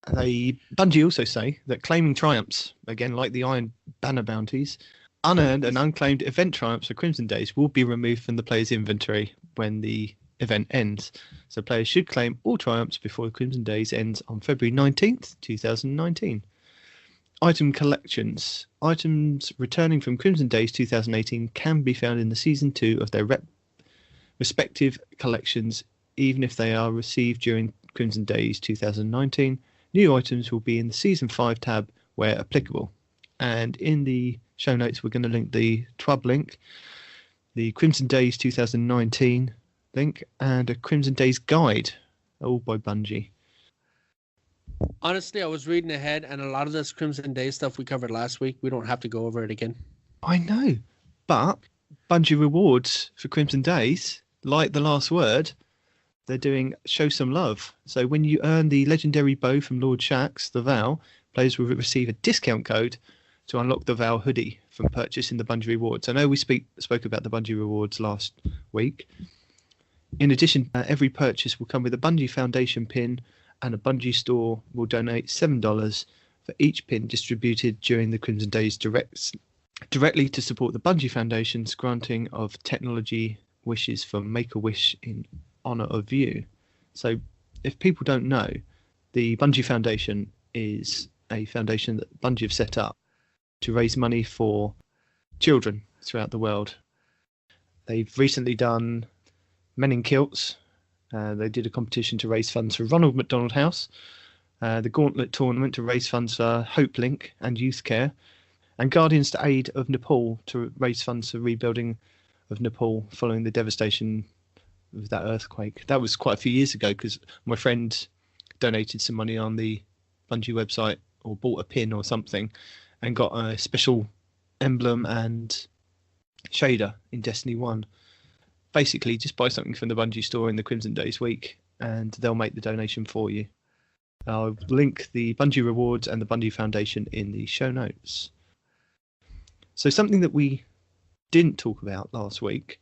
Bungie also say that claiming triumphs, again like the Iron Banner bounties, unearned and unclaimed event triumphs for Crimson Days will be removed from the player's inventory when the event ends. So players should claim all triumphs before Crimson Days ends on February 19th, 2019. Item collections. Items returning from Crimson Days 2018 can be found in the Season 2 of their respective collections, even if they are received during Crimson Days 2019. New items will be in the Season 5 tab where applicable. And in the show notes, we're going to link the TWUB link, the Crimson Days 2019 link, and a Crimson Days guide, all by Bungie. Honestly, I was reading ahead, and a lot of this Crimson Days stuff we covered last week, we don't have to go over it again. I know, but Bungie rewards for Crimson Days, like The Last Word, they're doing Show Some Love. So when you earn the legendary bow from Lord Shax, the Val, players will receive a discount code to unlock the Val hoodie from purchasing the Bungie rewards. I know we spoke about the Bungie rewards last week. In addition, every purchase will come with a Bungie Foundation pin, and a Bungie store will donate $7 for each pin distributed during the Crimson Days directly to support the Bungie Foundation's granting of technology wishes for Make-A-Wish in honour of you. So if people don't know, the Bungie Foundation is a foundation that Bungie have set up to raise money for children throughout the world. They've recently done Men in Kilts. They did a competition to raise funds for Ronald McDonald House, the Gauntlet tournament to raise funds for Hope Link and Youth Care, and Guardians to Aid of Nepal to raise funds for rebuilding of Nepal following the devastation of that earthquake. That was quite a few years ago because my friend donated some money on the Bungie website or bought a pin or something and got a special emblem and shader in Destiny 1. Basically, just buy something from the Bungie store in the Crimson Days week and they'll make the donation for you. I'll link the Bungie rewards and the Bungie Foundation in the show notes. So something that we didn't talk about last week,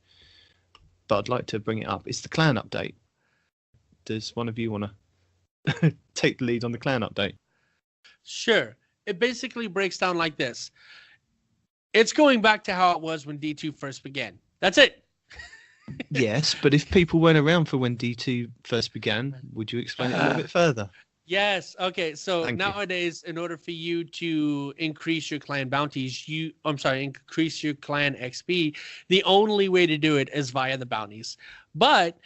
but I'd like to bring it up, is the clan update. Does one of you want to take the lead on the clan update? Sure. It basically breaks down like this. It's going back to how it was when D2 first began. That's it. Yes, but if people weren't around for when D2 first began, would you explain it a little bit further? Yes. Okay. So Thank you. nowadays, in order for you to increase your clan bounties, increase your clan XP, the only way to do it is via the bounties. But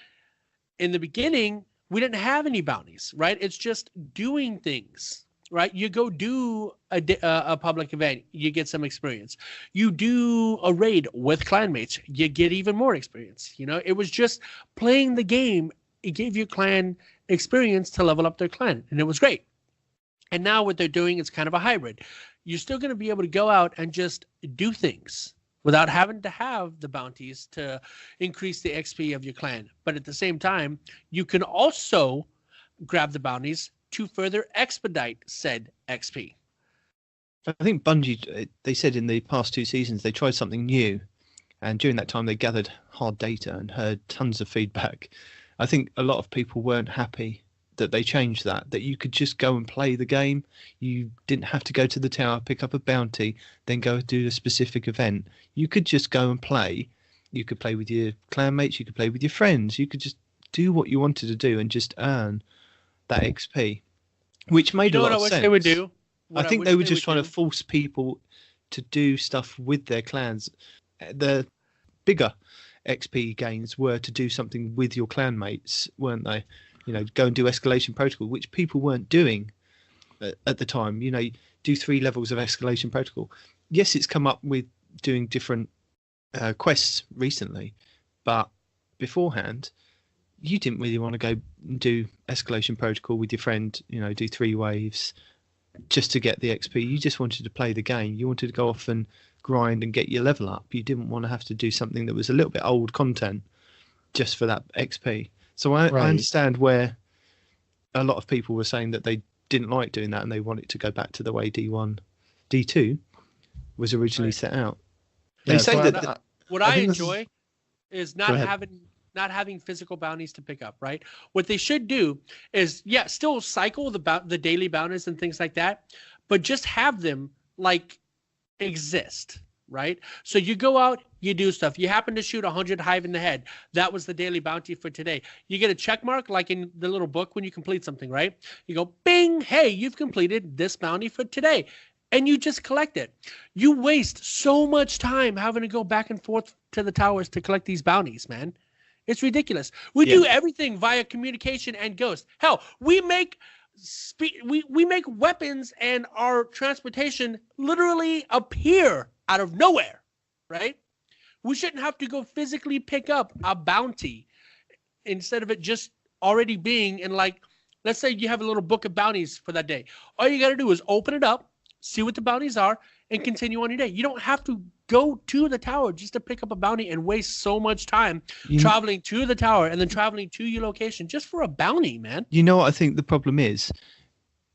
in the beginning, we didn't have any bounties, right? It's just doing things, right? You go do a public event, you get some experience. You do a raid with clanmates, you get even more experience. You know, it was just playing the game. It gave your clan experience to level up their clan, and it was great. And now what they're doing is kind of a hybrid. You're still going to be able to go out and just do things without having to have the bounties to increase the XP of your clan. But at the same time, you can also grab the bounties to further expedite said XP. I think Bungie, they said in the past 2 seasons, they tried something new. And during that time, they gathered hard data and heard tons of feedback. I think a lot of people weren't happy that they changed that you could just go and play the game. You didn't have to go to the tower, pick up a bounty, then go do a specific event. You could just go and play. You could play with your clanmates, you could play with your friends. You could just do what you wanted to do and just earn that XP, which made a lot of sense. They would do? I think they were just trying to force people to do stuff with their clans. The bigger XP gains were to do something with your clanmates, weren't they? You know, go and do escalation protocol, which people weren't doing at the time. You know, do 3 levels of escalation protocol. Yes, it's come up with doing different quests recently, but beforehand, you didn't really want to go and do escalation protocol with your friend, you know, do 3 waves just to get the XP. You just wanted to play the game. You wanted to go off and grind and get your level up. You didn't want to have to do something that was a little bit old content just for that XP. So I understand where a lot of people were saying that they didn't like doing that and they wanted to go back to the way D2 was originally set out. They say that what I enjoy is not having physical bounties to pick up, right? What they should do is, still cycle the daily bounties and things like that, but just have them like exist, right? So you go out, you do stuff. You happen to shoot 100 hive in the head. That was the daily bounty for today. You get a check mark like in the little book when you complete something, right? You go, bing, hey, you've completed this bounty for today. And you just collect it. You waste so much time having to go back and forth to the towers to collect these bounties, man. It's ridiculous. We do everything via communication and ghost. Hell, we make we make weapons and our transportation literally appear out of nowhere, right? We shouldn't have to go physically pick up a bounty instead of it just already being in, like, let's say you have a little book of bounties for that day. All you got to do is open it up, see what the bounties are, and continue on your day. You don't have to go to the tower just to pick up a bounty and waste so much time traveling to the tower and then traveling to your location just for a bounty, man. You know what I think the problem is?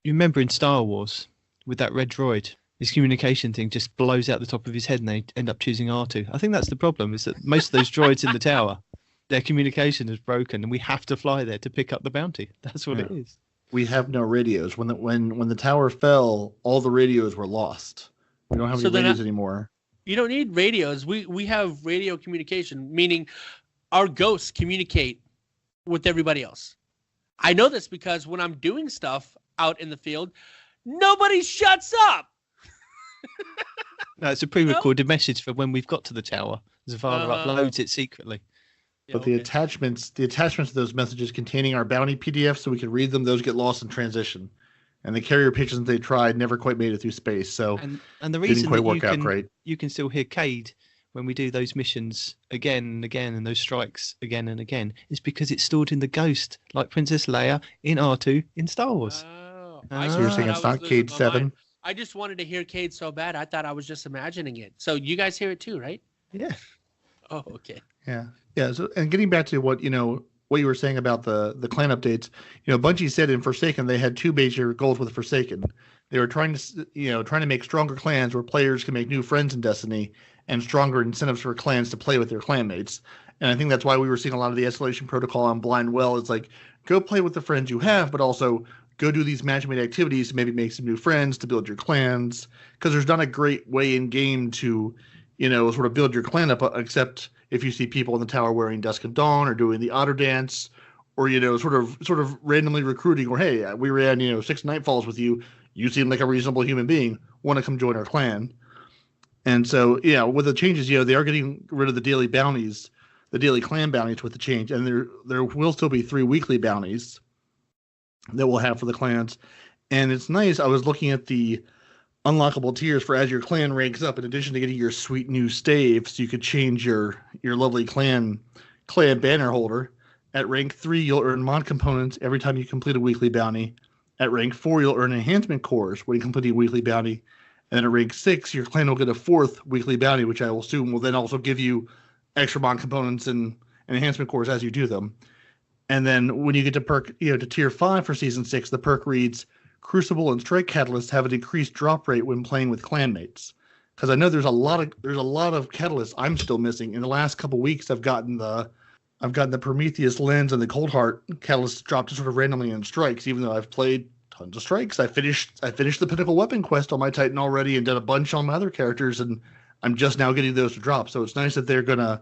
You remember in Star Wars with that red droid, his communication thing just blows out the top of his head and they end up choosing R2. I think that's the problem, is that most of those droids in the tower, their communication is broken and we have to fly there to pick up the bounty. That's what it is. We have no radios. When the tower fell, all the radios were lost. We don't have any radios anymore. You don't need radios. We have radio communication, meaning our ghosts communicate with everybody else. I know this because when I'm doing stuff out in the field, nobody shuts up. No, it's a pre-recorded message for when we've got to the tower. Zavala uploads it secretly. But the attachments to those messages containing our bounty PDFs so we can read them, those get lost in transition. And the carrier pigeons they tried never quite made it through space, so and the reason that you can still hear Cade when we do those missions again and again and those strikes again and again is because it's stored in the ghost, like Princess Leia in R2 in Star Wars. So you're saying it's not Cade 7? I just wanted to hear Cade so bad, I thought I was just imagining it. So you guys hear it too, right? Yeah. Oh, okay. Yeah. So, and getting back to what you were saying about the clan updates, Bungie said in Forsaken they had 2 major goals with Forsaken. They were trying to make stronger clans where players can make new friends in Destiny and stronger incentives for clans to play with their clanmates. And I think that's why we were seeing a lot of the escalation protocol on Blind Well. It's like, go play with the friends you have, but also go do these match-made activities to maybe make some new friends, to build your clans. Because there's not a great way in game to, sort of build your clan up, except if you see people in the tower wearing Dusk and Dawn or doing the Otter Dance, or sort of randomly recruiting, or hey, we ran 6 Nightfalls with you. You seem like a reasonable human being. Want to come join our clan? And so, with the changes, they are getting rid of the daily bounties, the daily clan bounties with the change, and there will still be 3 weekly bounties that we'll have for the clans. And it's nice. I was looking at the unlockable tiers for as your clan ranks up. In addition to getting your sweet new staves, you could change your lovely clan banner holder. At rank 3, you'll earn mod components every time you complete a weekly bounty. At rank 4, you'll earn enhancement cores when you complete a weekly bounty. And then at rank 6, your clan will get a 4th weekly bounty, which I will assume will then also give you extra mod components and enhancement cores as you do them. And then when you get to perk, to tier 5 for season 6, the perk reads, Crucible and Strike Catalysts have an increased drop rate when playing with clanmates. Because I know there's a lot of catalysts I'm still missing. In the last couple weeks, I've gotten the Prometheus Lens and the Cold Heart catalysts dropped sort of randomly in strikes, even though I've played tons of strikes. I finished the Pinnacle Weapon quest on my Titan already and did a bunch on my other characters, and I'm just now getting those to drop. So it's nice that they're gonna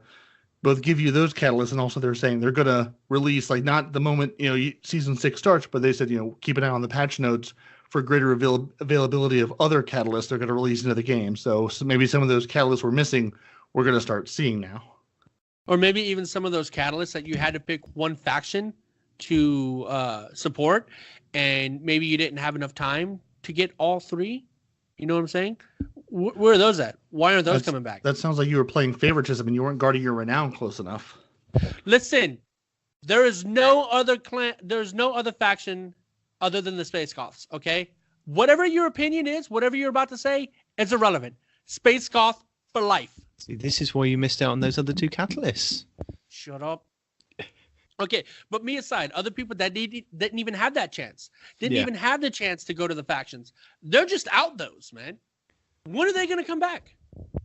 both give you those catalysts, and also they're saying they're gonna release, like, not the moment season 6 starts, but they said keep an eye on the patch notes for greater availability of other catalysts they're gonna release into the game. So maybe some of those catalysts we're missing, we're gonna start seeing now. Or maybe even some of those catalysts that you had to pick one faction to support, and maybe you didn't have enough time to get all 3. You know what I'm saying? Where are those at? Why aren't those coming back? That sounds like you were playing favoritism and you weren't guarding your renown close enough. Listen, there is no other clan. There's no other faction other than the Space Goths. Okay, whatever your opinion is, whatever you're about to say, it's irrelevant. Space Goth for life. See, this is why you missed out on those other 2 catalysts. Shut up. Okay, but me aside, other people that didn't even have that chance, didn't even have the chance to go to the factions. They're just out those, man. When are they going to come back?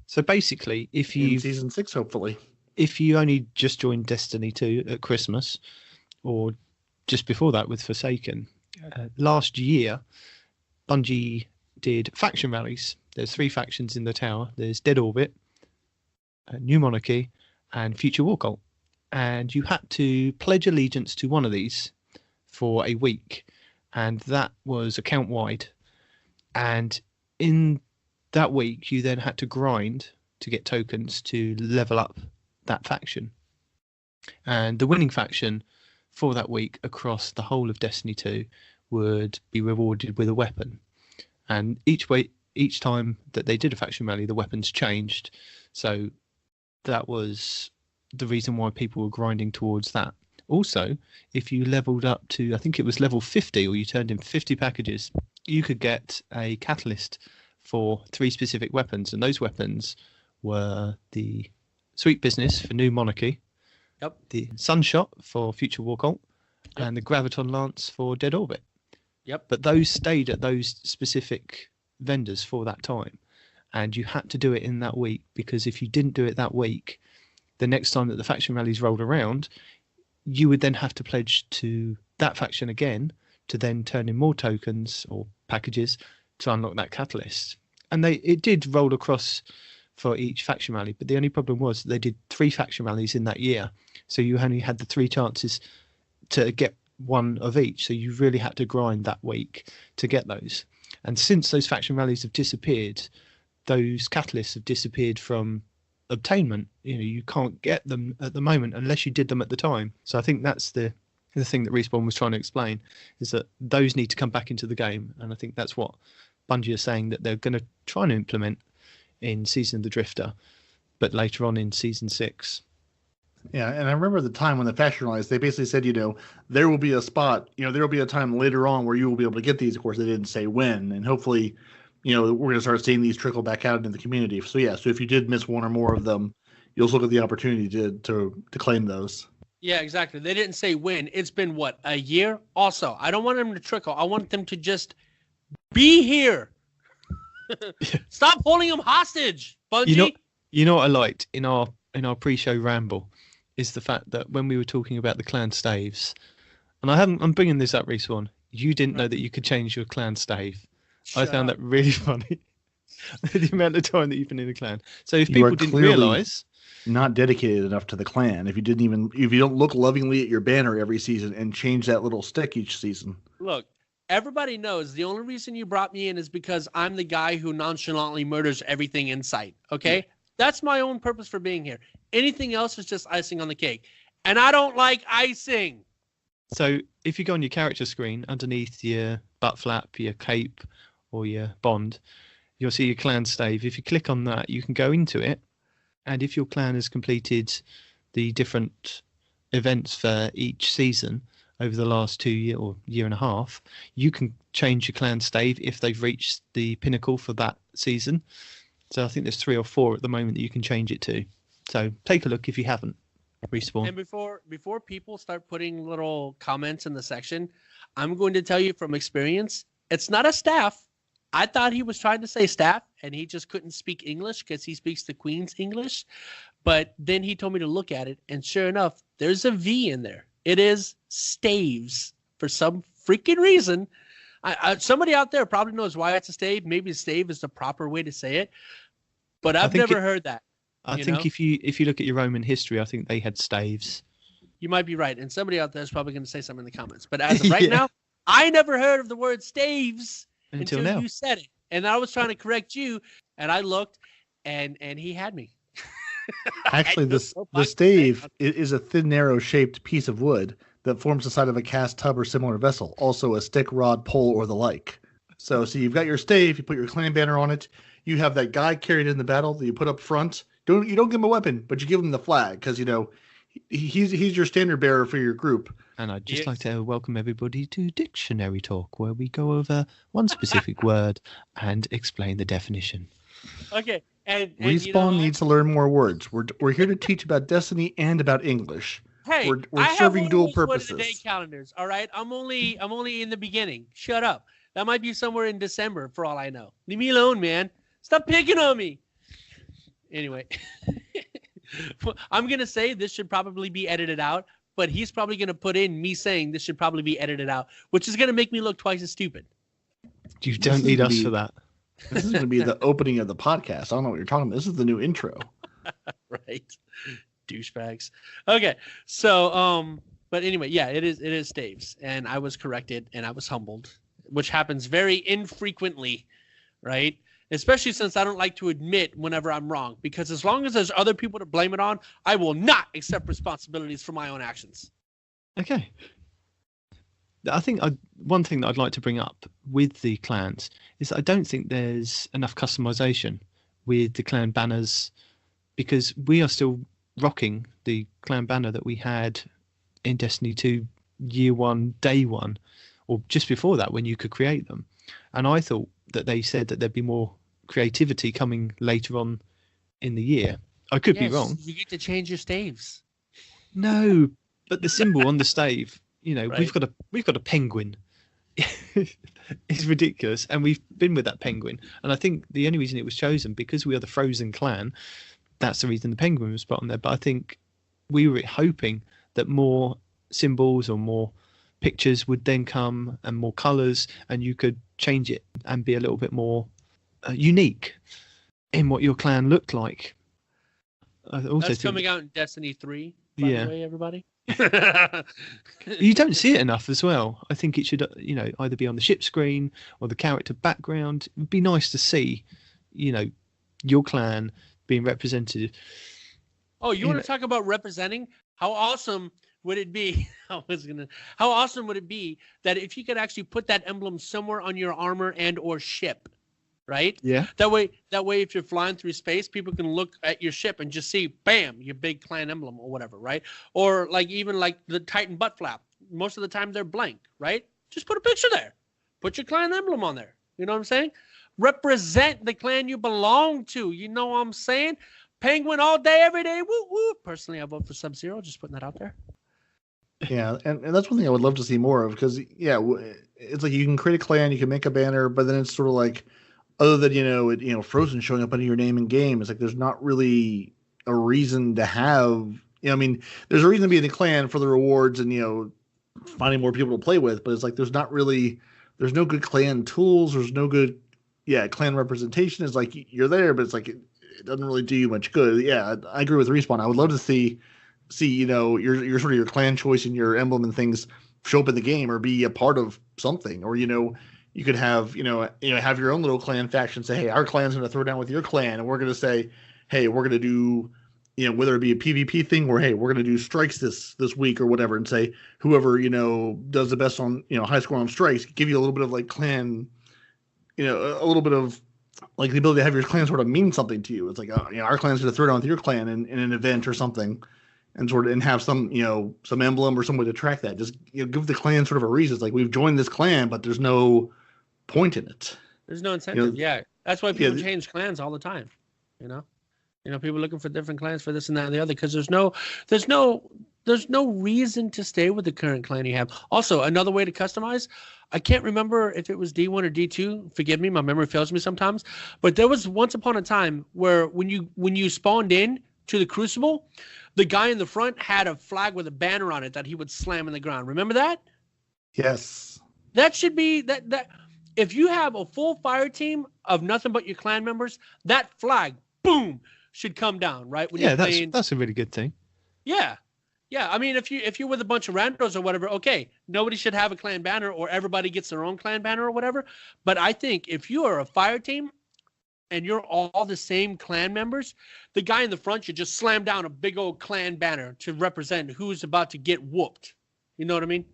So basically, if you in season 6, hopefully, if you only just joined Destiny 2 at Christmas, or just before that with Forsaken, last year, Bungie did faction rallies. There's 3 factions in the tower. There's Dead Orbit, New Monarchy, and Future War Cult. And you had to pledge allegiance to one of these for a week, and that was account wide. And in that week, you then had to grind to get tokens to level up that faction. And the winning faction for that week across the whole of Destiny 2 would be rewarded with a weapon. And each time that they did a faction rally, the weapons changed. So that was the reason why people were grinding towards that. Also, if you leveled up to, I think it was level 50, or you turned in 50 packages, you could get a catalyst for 3 specific weapons. And those weapons were the Sweet Business for New Monarchy, the Sunshot for Future War Cult, and the Graviton Lance for Dead Orbit. But those stayed at those specific vendors for that time. And you had to do it in that week, because if you didn't do it that week, the next time that the faction rallies rolled around, you would then have to pledge to that faction again to then turn in more tokens or packages to unlock that catalyst. And it did roll across for each faction rally, but the only problem was they did 3 faction rallies in that year, so you only had the 3 chances to get one of each. So you really had to grind that week to get those. And since those faction rallies have disappeared, those catalysts have disappeared from obtainment. You can't get them at the moment unless you did them at the time. So I think that's the thing that Respawn was trying to explain, is that those need to come back into the game. And I think that's what Bungie are saying that they're going to try and implement in Season of the Drifter, but later on in Season 6. Yeah, and I remember the time when the faction rallies, they basically said, there will be a spot, there will be a time later on where you will be able to get these. Of course, they didn't say when, and hopefully, we're going to start seeing these trickle back out into the community. So so if you did miss one or more of them, you'll look at the opportunity to claim those. Yeah, exactly. They didn't say when. It's been, what, a year? Also, I don't want them to trickle. I want them to just be here. Stop holding them hostage, Bungie. You know what I liked in our pre-show ramble is the fact that when we were talking about the clan staves, and I'm bringing this up, Respawn, you didn't know that you could change your clan stave. I found that really funny. The amount of time that you've been in the clan. So if people didn't realise, not dedicated enough to the clan, if you don't look lovingly at your banner every season and change that little stick each season. Look, everybody knows the only reason you brought me in is because I'm the guy who nonchalantly murders everything in sight. Okay, that's my own purpose for being here. Anything else is just icing on the cake, and I don't like icing. So if you go on your character screen underneath your butt flap, your cape, or your bond, you'll see your clan stave. If you click on that, you can go into it, and if your clan has completed the different events for each season over the last 2 year or year and a half, you can change your clan stave if they've reached the pinnacle for that season. So I think there's 3 or 4 at the moment that you can change it to. So take a look if you haven't. Respawn. And before people start putting little comments in the section, I'm going to tell you from experience, it's not a staff. I thought he was trying to say staff, and he just couldn't speak English because he speaks the Queen's English. But then he told me to look at it, and sure enough, there's a V in there. It is staves for some freaking reason. Somebody out there probably knows why it's a stave. Maybe stave is the proper way to say it, but I've never heard that. I think if you look at your Roman history, I think they had staves. You might be right, and somebody out there is probably going to say something in the comments. But as of right now, I never heard of the word staves until now. You said it, and I was trying to correct you, and I looked, and he had me. Actually, the stave is a thin, narrow-shaped piece of wood that forms the side of a cast tub or similar vessel, also a stick, rod, pole, or the like. So you've got your stave, you put your clan banner on it, you have that guy carried in the battle that you put up front. You don't give him a weapon, but you give him the flag because he's your standard bearer for your group. And I'd just like to welcome everybody to Dictionary Talk, where we go over one specific word and explain the definition. Okay, and Respawn needs to learn more words. We're here to teach about Destiny and about English. Hey, we're serving dual purposes. Word of the day calendars. All right, I'm only in the beginning. Shut up. That might be somewhere in December for all I know. Leave me alone, man. Stop picking on me. Anyway, I'm going to say this should probably be edited out, but he's probably going to put in me saying this should probably be edited out, which is going to make me look twice as stupid. You don't need us for that. This is going to be the opening of the podcast. I don't know what you're talking about. This is the new intro. Right. Douchebags. Okay. So, but anyway, yeah, it is staves, and I was corrected and I was humbled, which happens very infrequently, right? Especially since I don't like to admit whenever I'm wrong, because as long as there's other people to blame it on, I will not accept responsibilities for my own actions. Okay. I think one thing that I'd like to bring up with the clans is I don't think there's enough customization with the clan banners, because we are still rocking the clan banner that we had in Destiny 2 year 1, day 1, or just before that when you could create them. And I thought that they said that there'd be more creativity coming later on in the year. I could be wrong. You get to change your staves. No, but the symbol on the stave, right. we've got a penguin. It's ridiculous, and we've been with that penguin. And I think the only reason it was chosen because we are the Frozen clan. That's the reason the penguin was put on there. But I think we were hoping that more symbols or more pictures would then come and more colors, and you could change it and be a little bit more unique in what your clan looked like. That's coming out in Destiny 3, by the way, everybody. You don't see it enough as well. I think it should either be on the ship screen or the character background. It'd be nice to see your clan being represented. Oh, you want to talk about representing? How awesome would it be? How awesome would it be that if you could actually put that emblem somewhere on your armor and or ship, right? Yeah. That way, if you're flying through space, people can look at your ship and just see, bam, your big clan emblem or whatever, right? Or even the Titan butt flap. Most of the time they're blank, right? Just put a picture there. Put your clan emblem on there. You know what I'm saying? Represent the clan you belong to. You know what I'm saying? Penguin all day, every day. Woo woo. Personally, I vote for Sub-Zero. Just putting that out there. Yeah, and that's one thing I would love to see more of, because it's like you can create a clan, you can make a banner, but then it's sort of like, other than Frozen showing up under your name in game, it's like there's not really a reason to have You know, I mean, there's a reason to be in the clan for the rewards and, finding more people to play with, but it's like there's no good clan tools. There's no good, clan representation. It's like you're there, but it's like it doesn't really do you much good. Yeah, I agree with Respawn. I would love to see your sort of your clan choice and your emblem and things show up in the game or be a part of something, or you could have have your own little clan faction. Say, hey, our clan's going to throw down with your clan, and we're going to say, hey, we're going to do. Whether it be a PvP thing or, hey, we're going to do strikes this week or whatever, and say whoever, does the best on, high score on strikes, give you a little bit of like clan, a little bit of like the ability to have your clan sort of mean something to you. It's like, our clan's going to throw down with your clan in an event or something, and have some, some emblem or some way to track that. Just, give the clan sort of a reason. It's like, we've joined this clan, but there's no point in it. There's no incentive. Yeah. That's why people change clans all the time, people looking for different clans for this and that and the other, because there's no reason to stay with the current clan you have. Also, another way to customize, I can't remember if it was D1 or D2. Forgive me, my memory fails me sometimes. But there was once upon a time where when you spawned in to the Crucible, the guy in the front had a flag with a banner on it that he would slam in the ground. Remember that? Yes. That should be that. If you have a full fire team of nothing but your clan members, that flag, boom, should come down, right? When that's a really good thing. Yeah. I mean, if you're with a bunch of randos or whatever, okay, nobody should have a clan banner, or everybody gets their own clan banner or whatever. But I think if you are a fire team and you're all the same clan members, the guy in the front should just slam down a big old clan banner to represent who's about to get whooped. You know what I mean?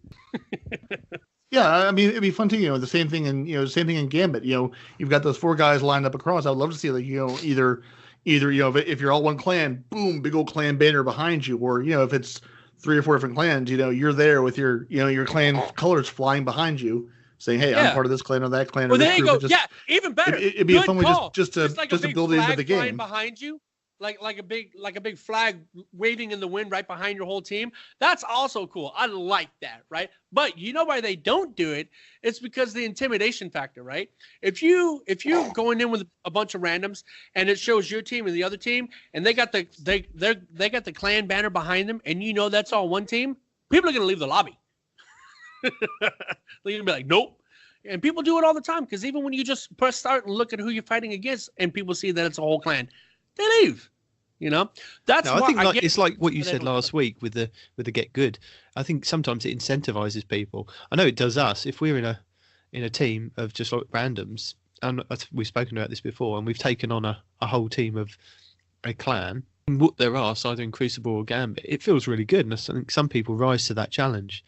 Yeah, I mean, it'd be fun too. The same thing in Gambit. You've got those 4 guys lined up across. I would love to see either if you're all one clan, boom, big old clan banner behind you, or if it's 3 or 4 different clans, you're there with your your clan colors flying behind you, saying, hey, I'm part of this clan or that clan. Well, or this there you group. go. It'd be better. It'd be a fun way just to like build it into the game behind you. Like a big flag waving in the wind right behind your whole team. That's also cool. I like that, right? But you know why they don't do it? It's because the intimidation factor, right? If you going in with a bunch of randoms and it shows your team and the other team, and they got the clan banner behind them, and that's all one team, people are gonna leave the lobby. They're gonna be like, nope. And people do it all the time, because even when you just press start and look at who you're fighting against, and people see that it's a whole clan, they leave. That's I think it's like what you said last week with the get good. I think sometimes it incentivizes people. I know it does us. If we're in a team of just like randoms, and we've spoken about this before, and we've taken on a whole team of a clan and whoop their ass either in Crucible or Gambit, it feels really good. And I think some people rise to that challenge.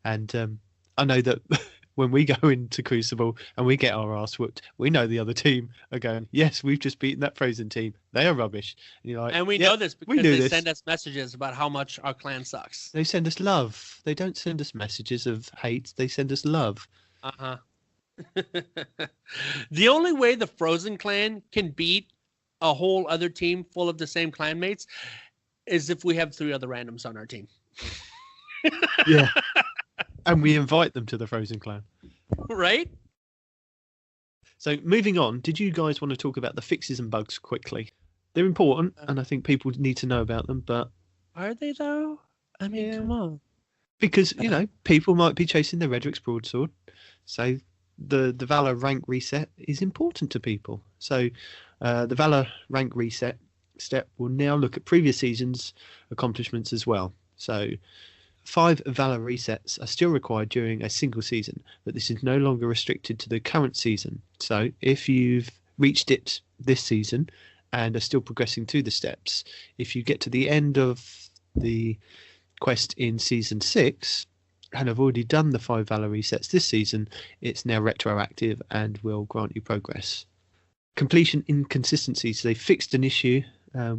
And I know that when we go into Crucible and we get our ass whooped, we know the other team are going, yes, we've just beaten that Frozen team. They are rubbish. And you're like, and we know this because they send us messages about how much our clan sucks. They send us love. They don't send us messages of hate. They send us love. Uh-huh. The only way the Frozen clan can beat a whole other team full of the same clanmates is if we have 3 other randoms on our team. Yeah. And we invite them to the Frozen clan. Right? So moving on, did you guys want to talk about the fixes and bugs quickly? They're important, and I think people need to know about them, but... Are they, though? I mean, come on. Because, people might be chasing the Redrix broadsword, so the Valor rank reset is important to people. So the Valor rank reset step will now look at previous seasons' accomplishments as well. So 5 Valor resets are still required during a single season, but this is no longer restricted to the current season. So if you've reached it this season and are still progressing through the steps, if you get to the end of the quest in season 6 and have already done the 5 Valor resets this season, it's now retroactive and will grant you progress. Completion inconsistencies. They fixed an issue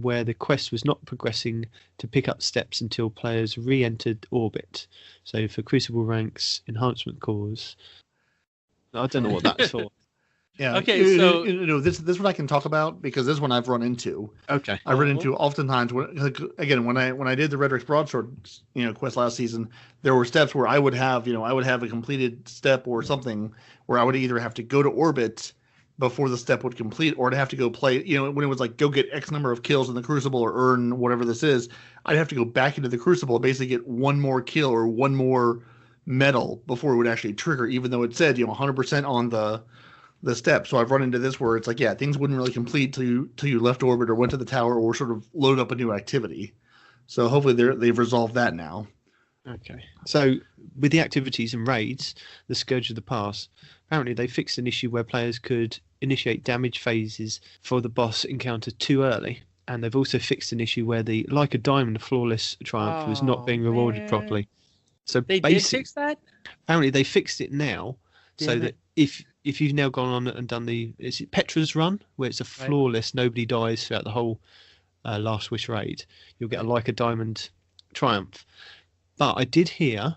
where the quest was not progressing to pick up steps until players re-entered orbit. So for Crucible ranks, enhancement cores. I don't know what that's for. Yeah. Okay. So this one I can talk about because this one I've run into. Okay. I've run into oftentimes when I did the Redrix Broadsword quest last season, there were steps where I would have a completed step or something where I would either have to go to orbit, before the step would complete, or to have to go play, when it was like go get X number of kills in the Crucible or earn whatever this is, I'd have to go back into the Crucible and basically get one more kill or one more medal before it would actually trigger, even though it said 100% on the step. So I've run into this where it's like, yeah, things wouldn't really complete till you left orbit or went to the tower or sort of load up a new activity. So hopefully they've resolved that now. Okay. So with the activities and raids, the Scourge of the Pass, apparently they fixed an issue where players could initiate damage phases for the boss encounter too early. And they've also fixed an issue where the Like a Diamond flawless triumph was not being rewarded properly. So They did fix that? Apparently they fixed it now, so Damn that if you've now gone on and done is it Petra's run, where it's a flawless, nobody dies throughout the whole Last Wish raid, you'll get a Like a Diamond triumph. But I did hear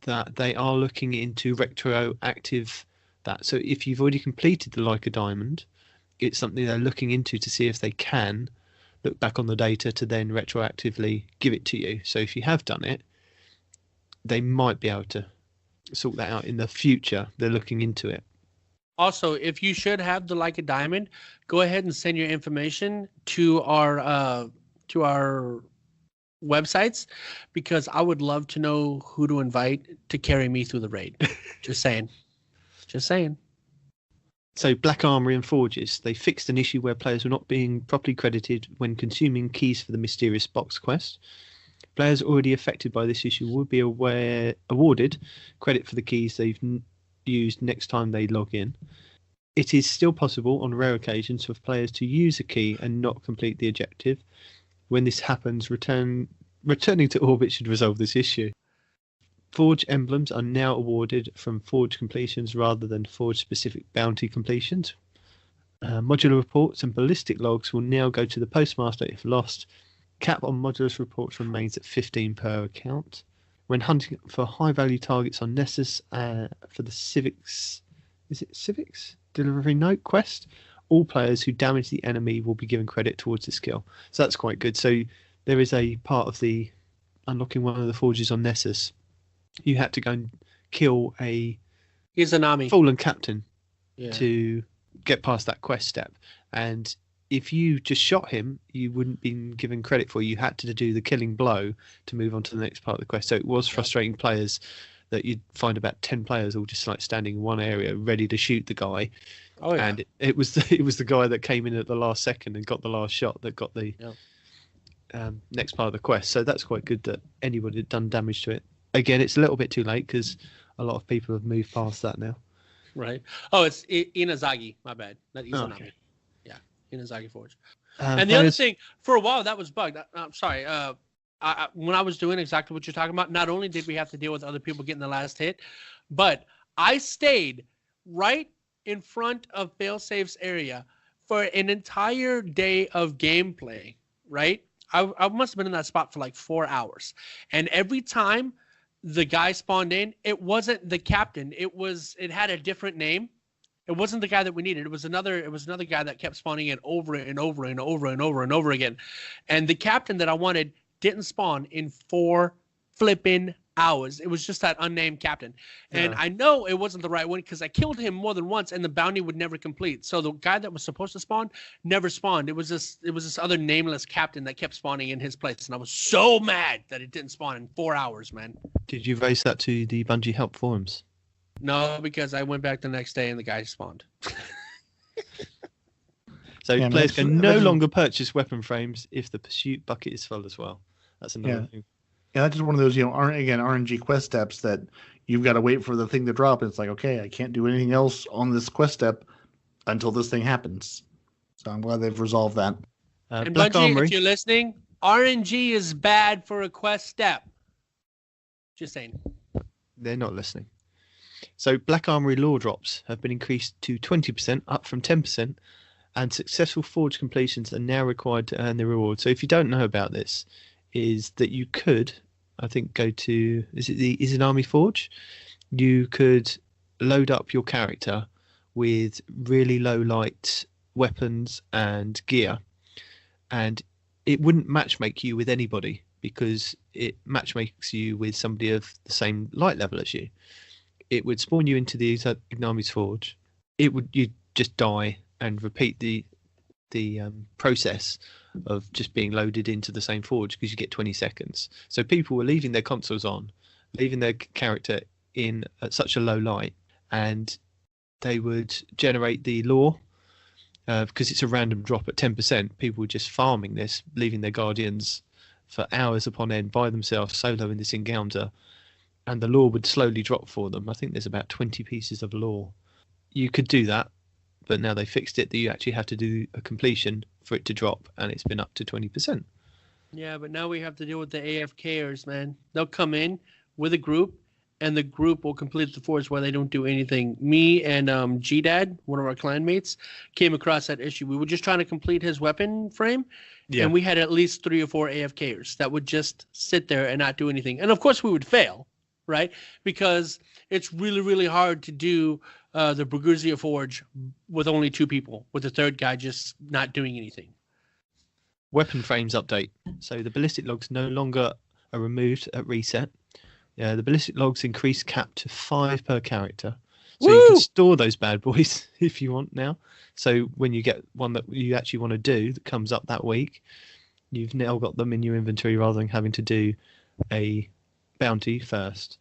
that they are looking into retroactive that. So if you've already completed the Like a Diamond, it's something they're looking into to see if they can look back on the data to then retroactively give it to you. So if you have done it, they might be able to sort that out in the future. They're looking into it. Also, if you should have the Like a Diamond, go ahead and send your information to our websites, because I would love to know who to invite to carry me through the raid. Just saying. So Black Armory and Forges, they fixed an issue where players were not being properly credited when consuming keys for the Mysterious Box quest. Players already affected by this issue will be awarded credit for the keys they've used next time they log in. It is still possible on rare occasions for players to use a key and not complete the objective. When this happens, returning to orbit should resolve this issue. Forge emblems are now awarded from Forge completions rather than Forge-specific bounty completions. Modular reports and ballistic logs will now go to the postmaster if lost. Cap on modular reports remains at 15 per account. When hunting for high-value targets on Nessus for the Civics Delivery Note quest, all players who damage the enemy will be given credit towards the skill. So that's quite good. So there is a part of the unlocking one of the forges on Nessus. You had to go and kill a Izanami fallen captain to get past that quest step. And if you just shot him, you wouldn't be given credit for it. You had to do the killing blow to move on to the next part of the quest. So it was frustrating players that you'd find about 10 players all just like standing in one area ready to shoot the guy. Oh, yeah. And it was the guy that came in at the last second and got the last shot that got the next part of the quest. So that's quite good that anybody had done damage to it. Again, it's a little bit too late because a lot of people have moved past that now. Right. Oh, it's Inazagi. My bad. Not Izanami. Oh, okay. Yeah, Inazagi Forge. And the other thing, for a while, that was bugged. I'm sorry. When I was doing exactly what you're talking about, not only did we have to deal with other people getting the last hit, but I stayed right in front of Failsafe's area for an entire day of gameplay, right? I must have been in that spot for like 4 hours. And every time the guy spawned in, it wasn't the captain. It had a different name. It wasn't the guy that we needed. It was another guy that kept spawning in over and over and over and over and over again. And the captain that I wanted didn't spawn in 4 flipping hours. It was just that unnamed captain. And I know it wasn't the right one because I killed him more than once and the bounty would never complete. So the guy that was supposed to spawn never spawned. It was this other nameless captain that kept spawning in his place. And I was so mad that it didn't spawn in 4 hours, man. Did you raise that to the Bungie help forums? No, because I went back the next day and the guy spawned. So players can no longer purchase weapon frames if the pursuit bucket is full as well. That's another thing. Yeah, that's just one of those, RNG quest steps that you've got to wait for the thing to drop. It's like, okay, I can't do anything else on this quest step until this thing happens. So I'm glad they've resolved that. And Bungie, if you're listening, RNG is bad for a quest step. Just saying. They're not listening. So Black Armory lore drops have been increased to 20%, up from 10%, and successful forge completions are now required to earn the reward. So if you don't know about this, is that you could, I think, go to, is it the Izanami Forge? You could load up your character with really low light weapons and gear, and it wouldn't matchmake you with anybody because it matchmakes you with somebody of the same light level as you. It would spawn you into the Izanami's Forge. You'd just die and repeat the process of just being loaded into the same forge because you get 20 seconds. So people were leaving their consoles on, leaving their character in at such a low light, and they would generate the lore because it's a random drop at 10%. People were just farming this, leaving their guardians for hours upon end by themselves solo in this encounter, and the lore would slowly drop for them. I think there's about 20 pieces of lore. You could do that, but now they fixed it that you actually have to do a completion for it to drop, and it's been up to 20%. Yeah, but now we have to deal with the AFKers, man. They'll come in with a group, and the group will complete the forge while they don't do anything. Me and G-Dad, one of our clan mates, came across that issue. We were just trying to complete his weapon frame, and we had at least 3 or 4 AFKers that would just sit there and not do anything. And of course, we would fail, right? Because it's really, really hard to do the Bruguzia Forge with only 2 people, with the third guy just not doing anything. Weapon frames update. So the ballistic logs no longer are removed at reset. The ballistic logs increase cap to 5 per character. So you can store those bad boys if you want now. So when you get one that you actually want to do that comes up that week, you've now got them in your inventory rather than having to do a bounty first.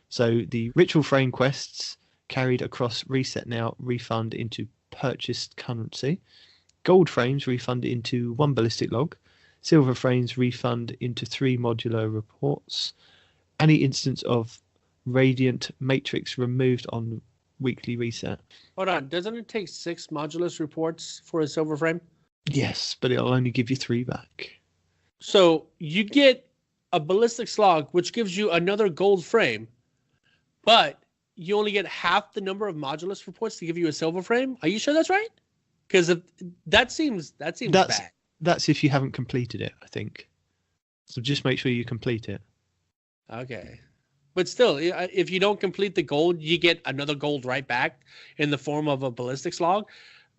So the ritual frame quests carried across reset now refund into purchased currency. Gold frames refund into 1 ballistic log. Silver frames refund into 3 modular reports. Any instance of radiant matrix removed on weekly reset. Hold on, doesn't it take 6 modulus reports for a silver frame? Yes, but it'll only give you 3 back. So you get a ballistic slog, which gives you another gold frame, but you only get half the number of modulus reports to give you a silver frame. Are you sure that's right? Because that seems bad. That's if you haven't completed it, I think. So just make sure you complete it. Okay. But still, if you don't complete the gold, you get another gold right back in the form of a ballistic slog.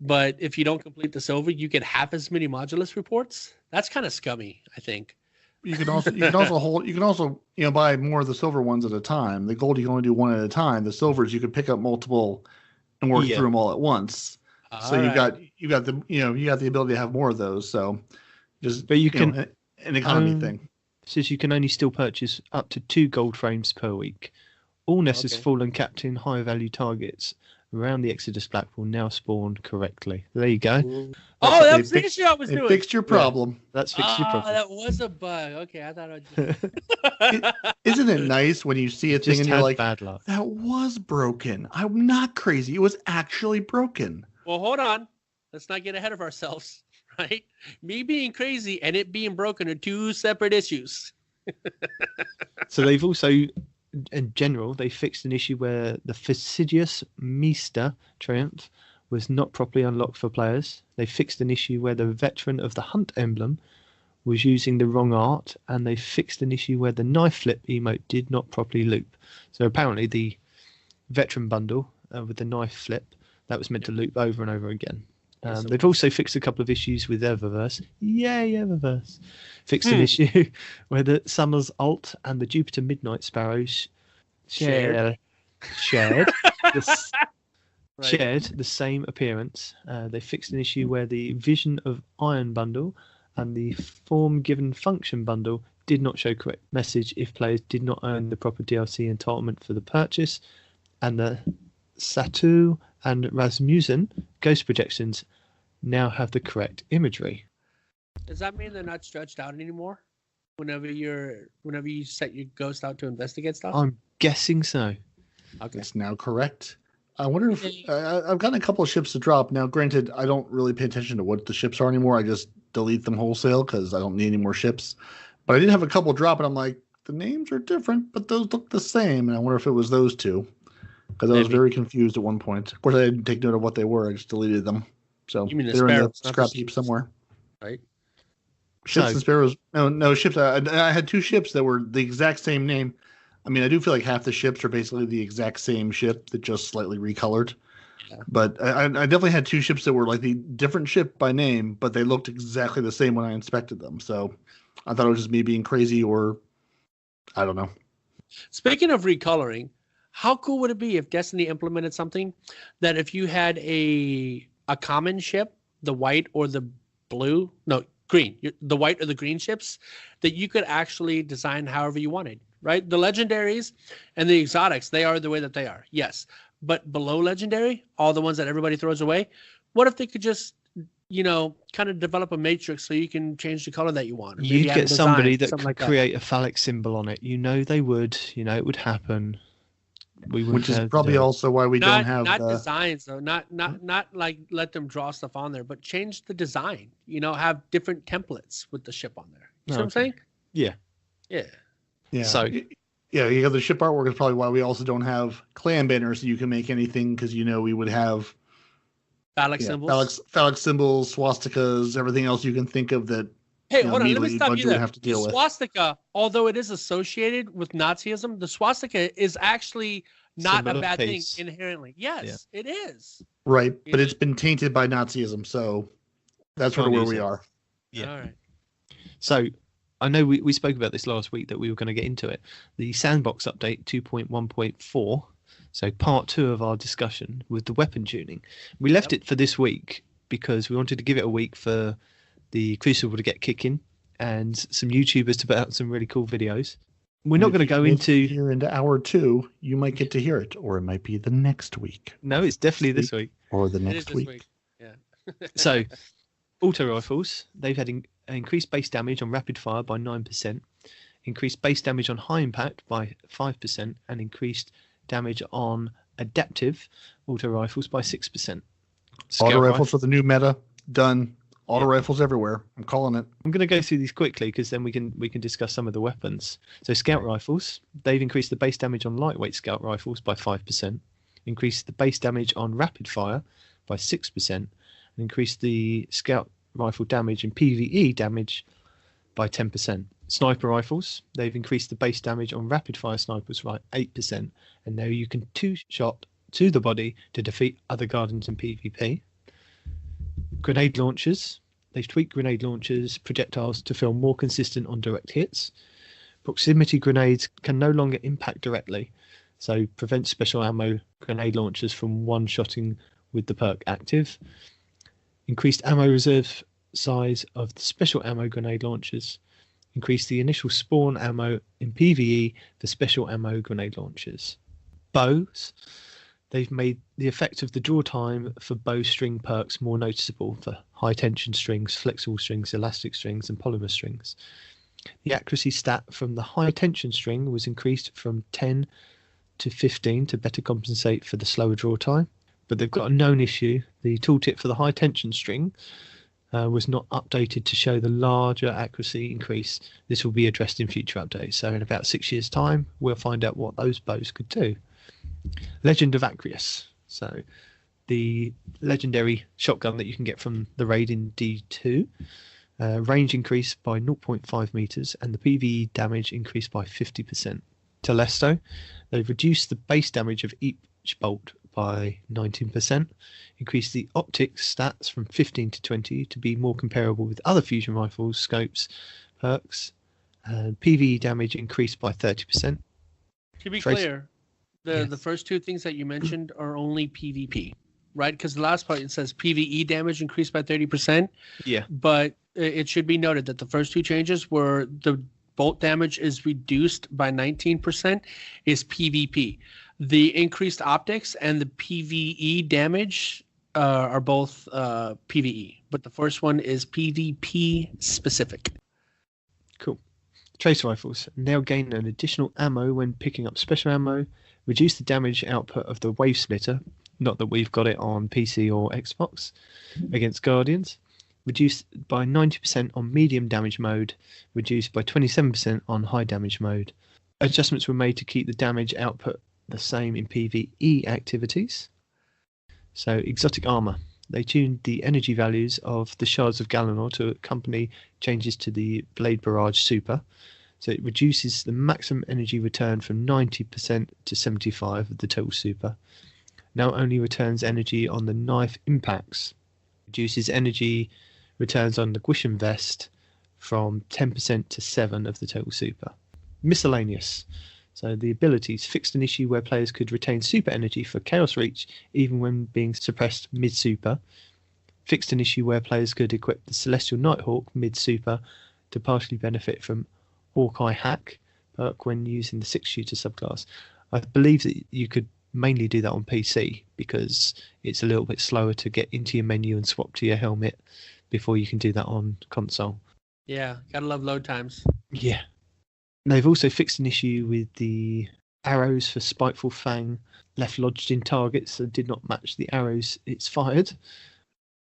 But if you don't complete the silver, you get half as many modulus reports. That's kind of scummy, I think. You can also buy more of the silver ones at a time. The gold you can only do one at a time. The silvers you could pick up multiple and work through them all at once. So you got the ability to have more of those. So but you can an economy thing. Says you can only still purchase up to 2 gold frames per week. All Nessus Fallen Captain high value targets around the Exodus Black will now spawn correctly. There you go. That's the issue I was doing. Fixed your problem. Yeah, that's fixed your problem. That was a bug. Okay, I thought I'd Isn't it nice when you see a thing and you're like, bad luck. That was broken. I'm not crazy. It was actually broken. Well, hold on. Let's not get ahead of ourselves, right? Me being crazy and it being broken are 2 separate issues. So they've also, in general, they fixed an issue where the Fastidious Meester Triumph was not properly unlocked for players. They fixed an issue where the Veteran of the Hunt emblem was using the wrong art, and they fixed an issue where the knife flip emote did not properly loop. So apparently the Veteran bundle with the knife flip, that was meant to loop over and over again. They've also fixed a couple of issues with Eververse. Yay, Eververse. Fixed an issue where the Summer's Alt and the Jupiter Midnight Sparrows shared the same appearance. They fixed an issue where the Vision of Iron bundle and the Form Given Function bundle did not show correct message if players did not earn the proper DLC entitlement for the purchase. And the Satu and Rasmussen ghost projections now have the correct imagery. Does that mean they're not stretched out anymore? Whenever you set your ghost out to investigate stuff? I'm guessing so. Okay. It's now correct. I wonder if I've gotten a couple of ships to drop. Now, granted, I don't really pay attention to what the ships are anymore. I just delete them wholesale because I don't need any more ships. But I did have a couple drop, and I'm like, the names are different, but those look the same. And I wonder if it was those 2. Because I was very confused at one point. Of course, I didn't take note of what they were. I just deleted them. So you mean they're in the scrap heap somewhere. Right. Ships and sparrows. No ships. I had 2 ships that were the exact same name. I mean, I do feel like half the ships are basically the exact same ship that just slightly recolored. Yeah. But I definitely had 2 ships that were like the different ship by name, but they looked exactly the same when I inspected them. So I thought it was just me being crazy, or I don't know. Speaking of recoloring, How cool would it be if Destiny implemented something that if you had a common ship, the white or the blue, no, green, the white or the green ships, that you could actually design however you wanted, right? The legendaries and the exotics, they are the way that they are, yes. But below legendary, all the ones that everybody throws away, what if they could just, kind of develop a matrix so you can change the color that you want? Or maybe You'd add a get somebody design, that something could like create a phallic symbol on it. They would. It would happen. We wouldn't Which is have to probably do it. also why we don't have not the designs though, not like let them draw stuff on there, but change the design. Have different templates with the ship on there. You see what I'm saying? Yeah. Yeah. yeah. So- Yeah, the ship artwork is probably why we also don't have clan banners so you can make anything, because we would have Phallic symbols. phallic symbols, swastikas, everything else you can think of that. Hey, hold on. Let me immediately stop Bungie you would there. have to The deal with. swastika, although it is associated with Nazism, the swastika is actually not Symbol a of bad thing peace. inherently. Yes, it is. Right, but Yeah. it's been tainted by Nazism, so that's sort of Can't where use we it. are. Yeah. All right. So I know we spoke about this last week that we were going to get into it. The sandbox update 2.1.4, so part 2 of our discussion with the weapon tuning. We left it for this week because we wanted to give it a week for the Crucible to get kicking and some YouTubers to put out some really cool videos. We're not going to go into... here into hour 2. You might get to hear it, or it might be the next week, No, it's definitely this week. or the It is next this week. week. Yeah. So, auto rifles, they've had increased base damage on rapid fire by 9%, increased base damage on high impact by 5%, and increased damage on adaptive auto rifles by 6%. Auto rifles are the new meta. Done. Auto rifles everywhere. I'm calling it. I'm going to go through these quickly because then we can discuss some of the weapons. So scout rifles, they've increased the base damage on lightweight scout rifles by 5%, increased the base damage on rapid fire by 6%, and increased the scout rifle damage and PvE damage by 10%. Sniper rifles, they've increased the base damage on rapid fire snipers by 8%, and now you can 2-shot to the body to defeat other guardians in PvP. Grenade launchers, they've tweaked grenade launchers projectiles to feel more consistent on direct hits. Proximity grenades can no longer impact directly, so prevent special ammo grenade launchers from one-shotting with the perk active. Increased ammo reserve size of the special ammo grenade launchers. Increase the initial spawn ammo in PvE for special ammo grenade launchers. Bows. They've made the effect of the draw time for bow string perks more noticeable for high tension strings, flexible strings, elastic strings, and polymer strings. The accuracy stat from the high tension string was increased from 10 to 15 to better compensate for the slower draw time. But they've got a known issue. The tooltip for the high tension string was not updated to show the larger accuracy increase. This will be addressed in future updates. So in about 6 years' time, we'll find out what those bows could do. Legend of Acreus. So the legendary shotgun that you can get from the raid in D2. Range increased by 0.5 meters and the PvE damage increased by 50%. Telesto. They've reduced the base damage of each bolt by 19%, increased the optics stats from 15 to 20 to be more comparable with other fusion rifles, scopes, perks. PvE damage increased by 30%. To be Trace- clear, Yes. the first two things that you mentioned are only PvP, right? Because the last part it says PvE damage increased by 30%, Yeah. but it should be noted that the first two changes were the bolt damage is reduced by 19% is PvP. The increased optics and the PvE damage are both PvE, but the first one is PvP specific. Cool. Trace rifles now gain an additional ammo when picking up special ammo, reduce the damage output of the wave splitter, not that we've got it on PC or Xbox, against Guardians, reduced by 90% on medium damage mode, reduced by 27% on high damage mode. Adjustments were made to keep the damage output the same in PvE activities. So exotic armor. They tuned the energy values of the Shards of Galanor to accompany changes to the Blade Barrage Super. So it reduces the maximum energy return from 90% to 75% of the total super. Now only returns energy on the knife impacts. Reduces energy returns on the Gwisham Vest from 10% to 7% of the total super. Miscellaneous. So the abilities fixed an issue where players could retain super energy for Chaos Reach even when being suppressed mid-super. Fixed an issue where players could equip the Celestial Nighthawk mid-super to partially benefit from Hawkeye Hack perk when using the 6-shooter subclass. I believe that you could mainly do that on PC because it's a little bit slower to get into your menu and swap to your helmet before you can do that on console. Yeah, gotta love load times. Yeah. They've also fixed an issue with the arrows for Spiteful Fang left lodged in targets that did not match the arrows it's fired.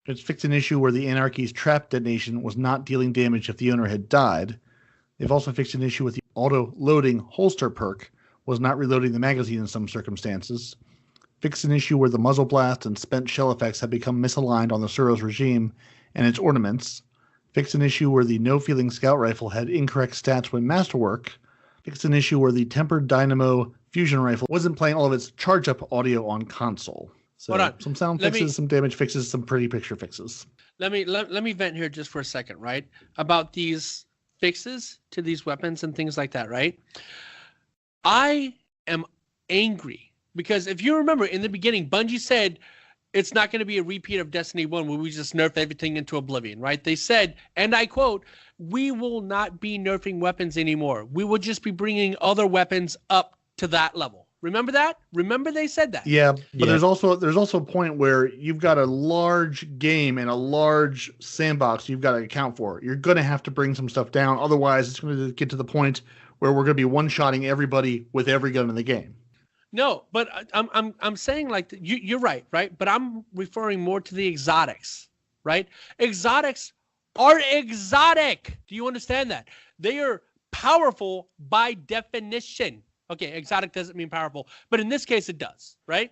It's fixed an issue where the Anarchy's trap detonation was not dealing damage if the owner had died. They've also fixed an issue with the auto-loading holster perk was not reloading the magazine in some circumstances. Fixed an issue where the muzzle blast and spent shell effects have become misaligned on the Suros regime and its ornaments. Fixed an issue where the no-feeling scout rifle had incorrect stats when masterwork. Fixed an issue where the tempered dynamo fusion rifle wasn't playing all of its charge-up audio on console. So Hold on. some sound Let fixes, me- some damage fixes, some pretty picture fixes. Let me vent here just for a second, right? About these fixes to these weapons and things like that, right? I am angry because if you remember in the beginning, Bungie said it's not going to be a repeat of Destiny 1 where we just nerf everything into oblivion, right? They said, and I quote, "We will not be nerfing weapons anymore. We will just be bringing other weapons up to that level." Remember that? Remember they said that? Yeah, but Yeah. there's also a point where you've got a large game and a large sandbox you've got to account for. You're going to have to bring some stuff down, otherwise it's going to get to the point where we're going to be one-shotting everybody with every gun in the game. No, but I'm saying like you're right, right? But I'm referring more to the exotics, right? Exotics are exotic. Do you understand that? They are powerful by definition. Okay, exotic doesn't mean powerful, but in this case it does, right?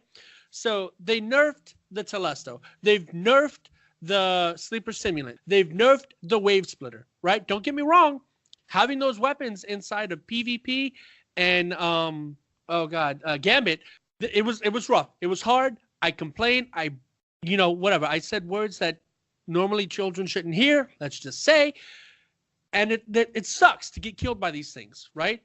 So they nerfed the Telesto. They've nerfed the Sleeper Simulant. They've nerfed the Wave Splitter, right? Don't get me wrong. Having those weapons inside of PvP and Gambit, it was rough. It was hard. I complained. Whatever. I said words that normally children shouldn't hear. Let's just say, and it sucks to get killed by these things, right?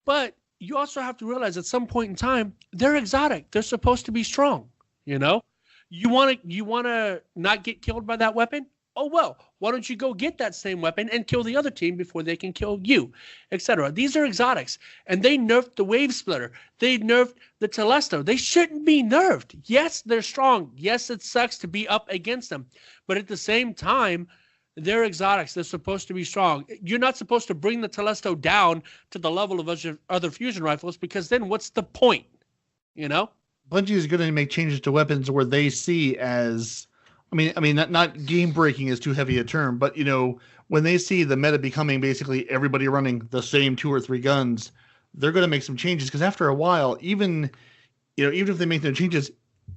But you also have to realize at some point in time they're exotic. They're supposed to be strong. You know, you want to not get killed by that weapon. Oh, well, why don't you go get that same weapon and kill the other team before they can kill you, etc. These are exotics, and they nerfed the Wave Splitter. They nerfed the Telesto. They shouldn't be nerfed. Yes, they're strong. Yes, it sucks to be up against them, but at the same time, they're exotics. They're supposed to be strong. You're not supposed to bring the Telesto down to the level of other fusion rifles because then what's the point, you know? Bungie is going to make changes to weapons where they see as... I mean, not game breaking is too heavy a term, but when they see the meta becoming basically everybody running the same 2 or 3 guns, they're going to make some changes because after a while, even if they make no changes,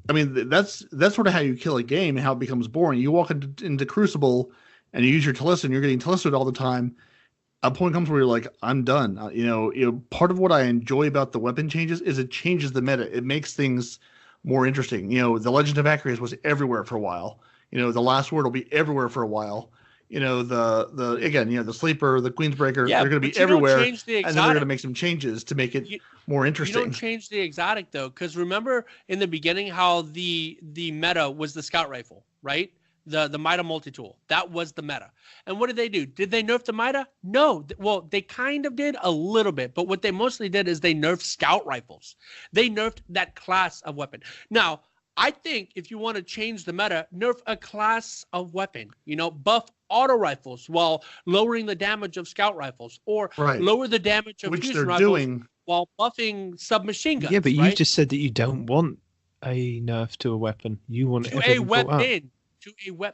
I mean that's sort of how you kill a game and how it becomes boring. You walk into Crucible and you use your Telesto and you're getting Telestoed all the time. A point comes where you're like, I'm done. Part of what I enjoy about the weapon changes is it changes the meta. It makes things more interesting. The Legend of Acrius was everywhere for a while. The Last Word will be everywhere for a while. The Sleeper, the Queensbreaker, they're going to be everywhere. And then they're going to make some changes to make it more interesting. You don't change the exotic though, because remember in the beginning how the meta was the scout rifle, right? The Mida multi-tool. That was the meta. And what did they do? Did they nerf the Mida? No. Well, they kind of did a little bit, but what they mostly did is they nerfed scout rifles. They nerfed that class of weapon. Now, I think if you want to change the meta, nerf a class of weapon. Buff auto rifles while lowering the damage of scout rifles, or lower the damage of fusion rifles while buffing submachine guns. Yeah, but you just said that you don't want a nerf to a weapon. You want a weapon.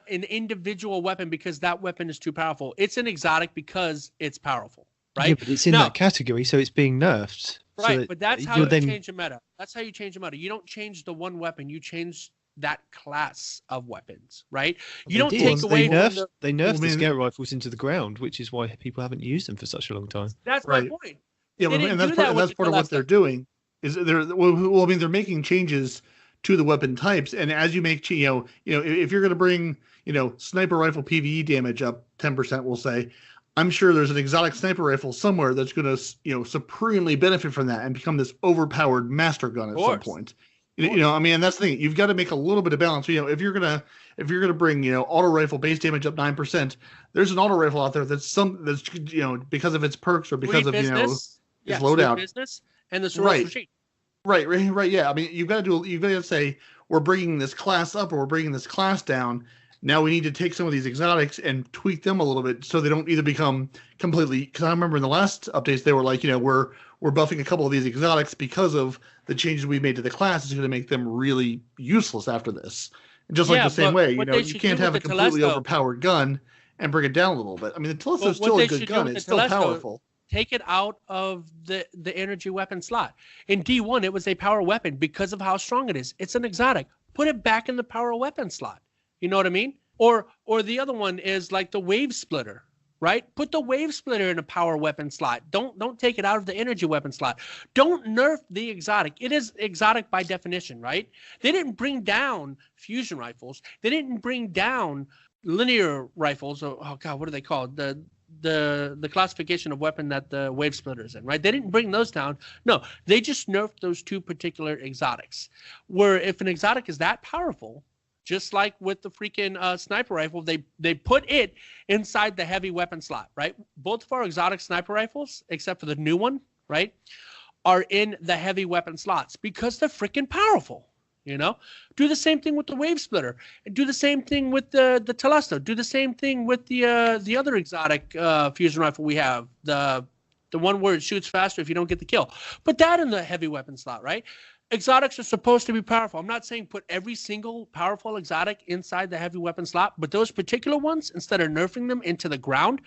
An individual weapon because that weapon is too powerful. It's an exotic because it's powerful, right? Yeah, but it's in that category, so it's being nerfed. Right, so but that's how you change a meta. That's how you change a meta. You don't change the one weapon. You change that class of weapons, right? You don't take away. They nerfed the scout rifles into the ground, which is why people haven't used them for such a long time. That's my point. Yeah, and that's part of what they're doing. Is they're making changes to the weapon types, and as you make, if you're going to bring, sniper rifle PvE damage up 10%, we'll say, I'm sure there's an exotic sniper rifle somewhere that's going to, supremely benefit from that and become this overpowered master gun at some point. I mean, and that's the thing. You've got to make a little bit of balance. If you're gonna bring, auto rifle base damage up 9%, there's an auto rifle out there that's because of its perks or because of its loadout business and the Soros machine. Right. Yeah. I mean, you've got to say we're bringing this class up or we're bringing this class down. Now we need to take some of these exotics and tweak them a little bit so they don't either become completely. Because I remember in the last updates they were like, we're buffing a couple of these exotics because of the changes we made to the class is going to make them really useless after this. And just like the same way, you can't have a completely overpowered gun and bring it down a little bit. I mean, the Telesto's still a good gun. It's still powerful. Take it out of the energy weapon slot. In D1, it was a power weapon because of how strong it is. It's an exotic. Put it back in the power weapon slot. You know what I mean? Or the other one is like the wave splitter, right? Put the wave splitter in a power weapon slot. Don't take it out of the energy weapon slot. Don't nerf the exotic. It is exotic by definition, right? They didn't bring down fusion rifles. They didn't bring down linear rifles. Oh God, what are they called? The classification of weapon that the wave splitter is in, right? They didn't bring those down. No, they just nerfed those two particular exotics. Where if an exotic is that powerful, just like with the freaking sniper rifle, they put it inside the heavy weapon slot, right? Both of our exotic sniper rifles, except for the new one, right, are in the heavy weapon slots because they're freaking powerful. Do the same thing with the wave splitter. Do the same thing with the Telesto. Do the same thing with the other exotic fusion rifle we have, the one where it shoots faster if you don't get the kill. Put that in the heavy weapon slot, right? Exotics are supposed to be powerful. I'm not saying put every single powerful exotic inside the heavy weapon slot, but those particular ones, instead of nerfing them into the ground,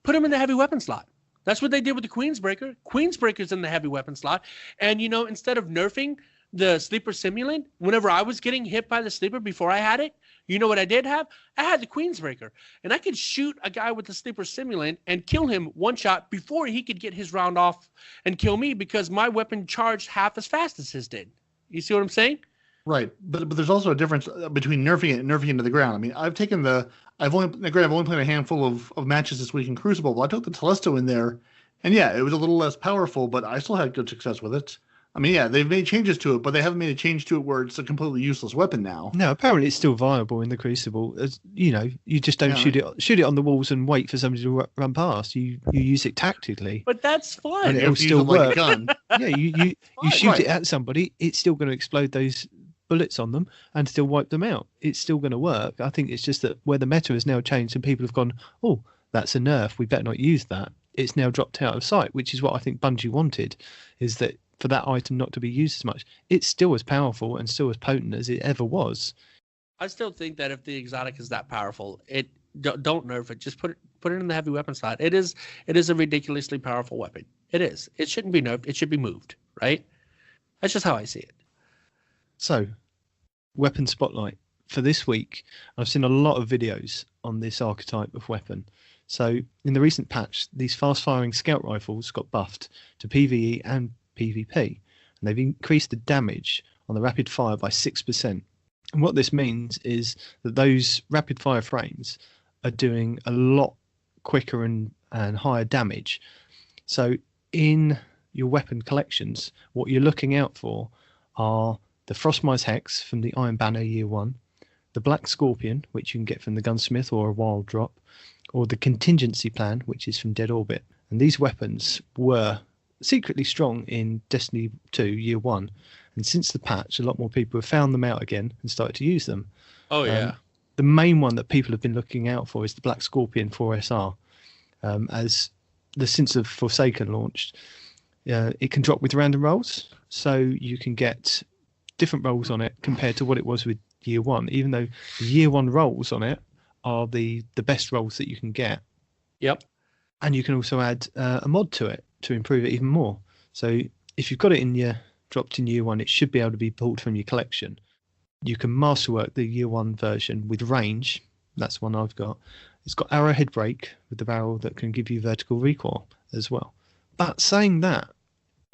put them in the heavy weapon slot. That's what they did with the Queensbreaker. Queensbreaker's in the heavy weapon slot. And, instead of nerfing the sleeper simulant, whenever I was getting hit by the sleeper before I had it, you know what I did have? I had the Queensbreaker. And I could shoot a guy with the sleeper simulant and kill him one shot before he could get his round off and kill me because my weapon charged half as fast as his did. You see what I'm saying? Right. But there's also a difference between nerfing it and nerfing into the ground. I mean, I've only played a handful of matches this week in Crucible, but I took the Telesto in there, and yeah, it was a little less powerful, but I still had good success with it. I mean, yeah, they've made changes to it, but they haven't made a change to it where it's a completely useless weapon now. No, apparently it's still viable in the Crucible. You just don't shoot it on the walls and wait for somebody to run past. You use it tactically. But that's fun. And it'll still work. Like a gun. Yeah, you shoot it at somebody, it's still going to explode those bullets on them and still wipe them out. It's still going to work. I think it's just that where the meta has now changed and people have gone, oh, that's a nerf, we better not use that. It's now dropped out of sight, which is what I think Bungie wanted, is that for that item not to be used as much. It's still as powerful and still as potent as it ever was. I still think that if the exotic is that powerful, don't nerf it. Just put it in the heavy weapon slot. It is a ridiculously powerful weapon. It is. It shouldn't be nerfed. It should be moved, right? That's just how I see it. So, weapon spotlight for this week. I've seen a lot of videos on this archetype of weapon. So, in the recent patch, these fast-firing scout rifles got buffed to PvE and PvP, and they've increased the damage on the rapid fire by 6%. And what this means is that those rapid fire frames are doing a lot quicker and higher damage. So in your weapon collections, what you're looking out for are the Frostmice Hex from the Iron Banner Year 1, the Black Scorpion, which you can get from the Gunsmith or a Wild Drop, or the Contingency Plan, which is from Dead Orbit. And these weapons were secretly strong in Destiny 2 Year 1, and since the patch a lot more people have found them out again and started to use them. The main one that people have been looking out for is the Black Scorpion 4SR. As the Sins of Forsaken launched, it can drop with random rolls, so you can get different rolls on it compared to what it was with Year 1, even though the Year 1 rolls on it are the best rolls that you can get. Yep. And you can also add a mod to it to improve it even more. So if you've got it dropped in Year 1, it should be able to be pulled from your collection. You can masterwork the Year 1 version with range. That's the one I've got. It's got arrowhead break with the barrel that can give you vertical recoil as well. But saying that,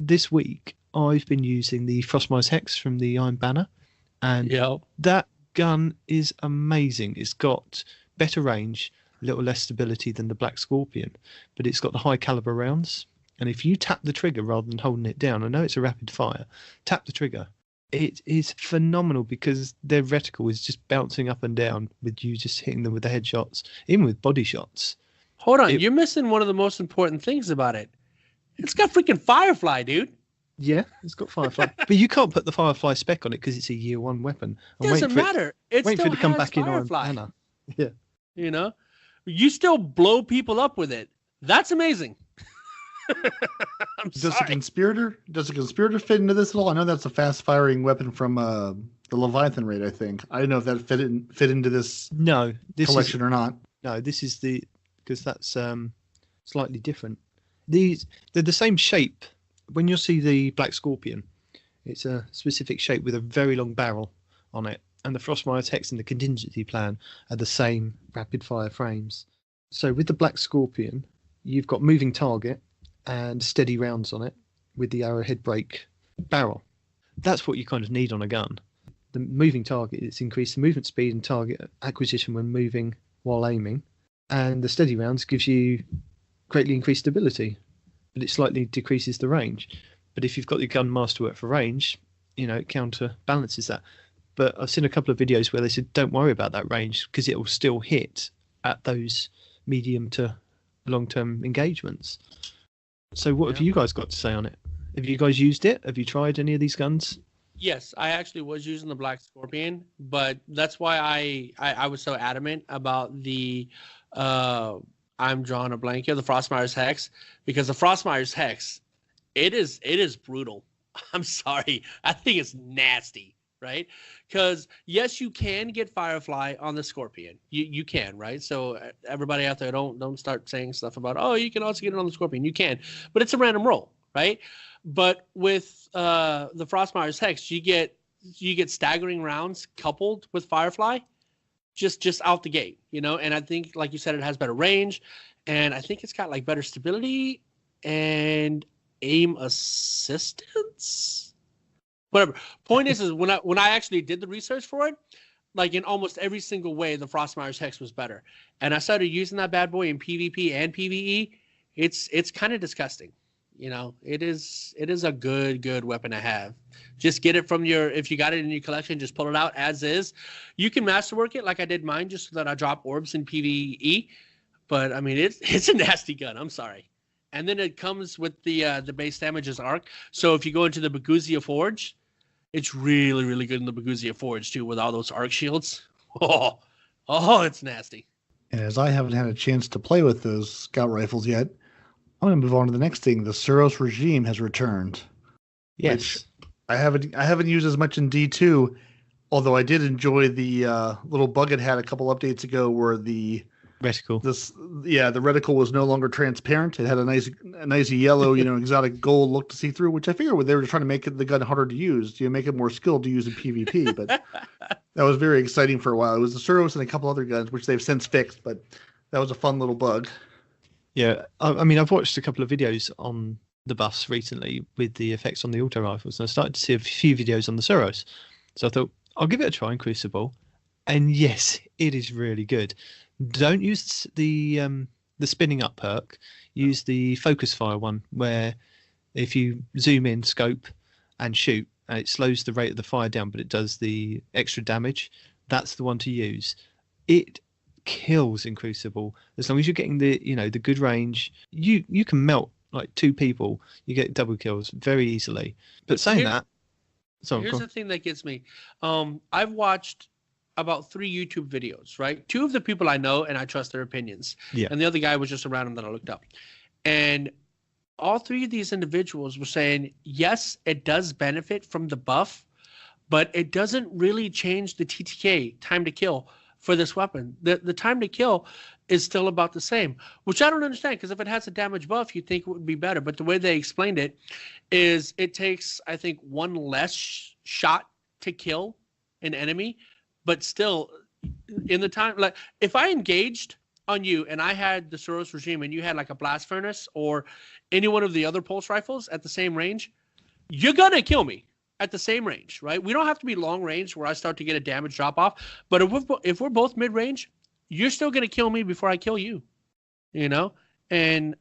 this week I've been using the Frostmice Hex from the Iron Banner, and that gun is amazing. It's got better range, little less stability than the Black Scorpion, but it's got the high caliber rounds. And if you tap the trigger rather than holding it down, I know it's a rapid fire, tap the trigger. It is phenomenal because their reticle is just bouncing up and down with you just hitting them with the headshots, even with body shots. Hold on, you're missing one of the most important things about it. It's got freaking Firefly, dude. Yeah, it's got Firefly, but you can't put the Firefly spec on it because it's a year one weapon. It doesn't matter. It wait still for it to come has back Firefly. in Anna. Yeah, You know, you still blow people up with it. That's amazing. I'm Does sorry. Does a conspirator fit into this at all? I know that's a fast firing weapon from the Leviathan raid. I think I don't know if that fit into this no, this collection or not. No, this is because that's slightly different. They're the same shape. When you see the Black Scorpion, it's a specific shape with a very long barrel on it, and the Frostmire Hex and the contingency plan are the same rapid fire frames. So with the Black Scorpion, you've got moving target and steady rounds on it with the arrowhead brake barrel. That's what you kind of need on a gun. The moving target, it's increased the movement speed and target acquisition when moving while aiming, and the steady rounds gives you greatly increased stability, but it slightly decreases the range. But if you've got the gun masterwork for range, it counterbalances that. But I've seen a couple of videos where they said don't worry about that range because it will still hit at those medium to long-term engagements. So what have you guys got to say on it? Have you guys used it? Have you tried any of these guns? Yes, I actually was using the Black Scorpion, but that's why I was so adamant about the I'm drawing a blank here, the Frostmire's Hex, because the Frostmire's Hex, it is brutal. I'm sorry. I think it's nasty, right? Because yes, you can get Firefly on the Scorpion. You can, right? So everybody out there, don't start saying stuff about, oh, you can also get it on the Scorpion. You can, but it's a random roll, right? But with the Frostmire's Hex, you get staggering rounds coupled with Firefly, just out the gate, And I think, like you said, it has better range, and I think it's got like better stability and aim assistance. Whatever. Point is when I actually did the research for it, like in almost every single way, the Frostmire's Hex was better. And I started using that bad boy in PvP and PvE. It's kind of disgusting. It is a good weapon to have. Just get it from if you got it in your collection, just pull it out as is. You can masterwork it like I did mine, just so that I drop orbs in PvE. But I mean, it's a nasty gun. I'm sorry. And then it comes with the base damages arc. So if you go into the Baguzia Forge, it's really, really good in the Baguzia Forge too, with all those arc shields. Oh, it's nasty. And as I haven't had a chance to play with those scout rifles yet, I'm going to move on to the next thing. The Suros regime has returned. Yes. Which I haven't used as much in D2, although I did enjoy the little bug it had a couple updates ago where the reticle. The reticle was no longer transparent. It had a nice yellow, exotic gold look to see through, which I figured they were trying to make the gun harder to use, make it more skilled to use in PvP. But that was very exciting for a while. It was the Suros and a couple other guns, which they've since fixed, but that was a fun little bug. Yeah, I mean, I've watched a couple of videos on the bus recently with the effects on the auto rifles, and I started to see a few videos on the Suros. So I thought, I'll give it a try in Crucible. And yes, it is really good. Don't use the spinning up perk. Use the focus fire one, where if you zoom in, scope, and shoot, and it slows the rate of the fire down, but it does the extra damage. That's the one to use. It kills in Crucible as long as you're getting the the good range. You can melt like two people. You get double kills very easily. But saying that, here's the thing that gets me. I've watched about 3 YouTube videos, right? 2 of the people I know and I trust their opinions. Yeah. And the other guy was just a random that I looked up. And all 3 of these individuals were saying, yes, it does benefit from the buff, but it doesn't really change the TTK, time to kill, for this weapon. The time to kill is still about the same, which I don't understand, because if it has a damage buff, you'd think it would be better. But the way they explained it is it takes, I think, 1 less shot to kill an enemy, but still in the time, like if I engaged on you and I had the Suros regime and you had like a blast furnace or any one of the other pulse rifles at the same range, you're gonna kill me at the same range, right? We don't have to be long range where I start to get a damage drop off, but if we're both mid range, you're still gonna kill me before I kill you. You know, and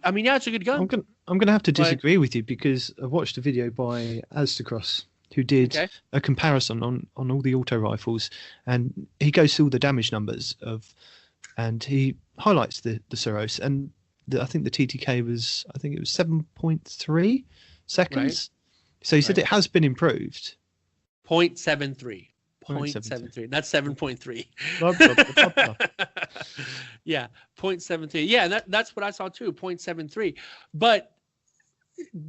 I mean, yeah, it's a good gun. I'm gonna have to disagree with you because I watched a video by Aztecross who did a comparison on all the auto rifles, and he goes through all the damage numbers and he highlights the Suros, and I think the TTK was 7.3 seconds. Right. So he said it has been improved. 0.73. 0.73. Not 7.3. Yeah, 0.73. Yeah, that's what I saw too, 0.73. But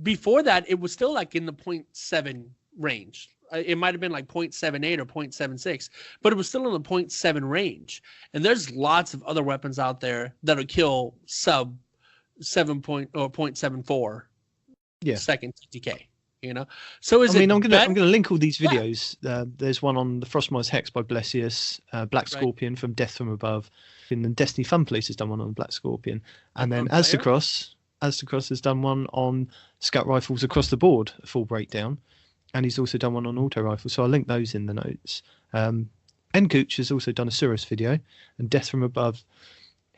before that, it was still like in the 0.7 range. It might have been like 0.78 or 0.76, but it was still in the 0.7 range. And there's lots of other weapons out there that'll kill sub 7 point or 0.74 second TTK. You know, so I'm gonna link all these videos. There's one on the Frostmire's Hex by Blessius, Black Scorpion from Death from Above, and then Destiny Fun Police has done one on Black Scorpion, and then Aztecross has done one on scout rifles across the board, a full breakdown, and he's also done one on auto rifles. So I'll link those in the notes. Encooch has also done a Suros video, and Death from Above,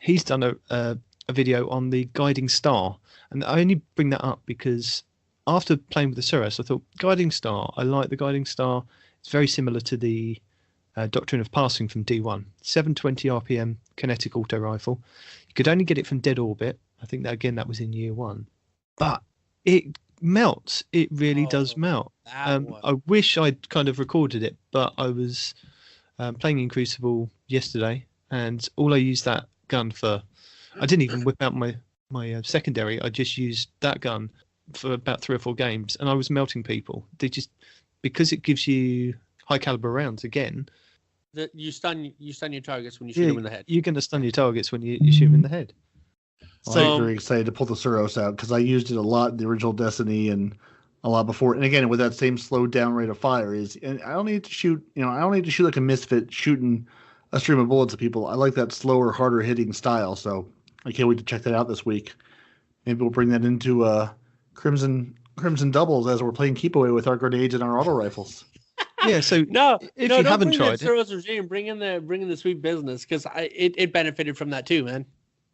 he's done a video on the Guiding Star, and I only bring that up because after playing with the Suros, I thought Guiding Star. I like the Guiding Star. It's very similar to the Doctrine of Passing from D1. 720 RPM kinetic auto rifle. You could only get it from dead orbit. I think that was in year 1. But it melts. It really does melt. I wish I'd kind of recorded it, but I was playing in Crucible yesterday, and all I used that gun for. I didn't even whip out my secondary. I just used that gun for about 3 or 4 games, and I was melting people. They just, because it gives you high caliber rounds again. That you stun your targets when you shoot them in the head. You're going to stun your targets when you shoot them in the head. So I'm very excited to pull the Suros out because I used it a lot in the original Destiny and a lot before. And again, with that same slowed down rate of fire, and I don't need to shoot. I don't need to shoot like a misfit shooting a stream of bullets at people. I like that slower, harder hitting style. So I can't wait to check that out this week. Maybe we'll bring that into Crimson doubles as we're playing keep away with our grenades and our auto rifles. Yeah, so if you haven't tried it, regime, bring in the sweet business because it benefited from that too, man.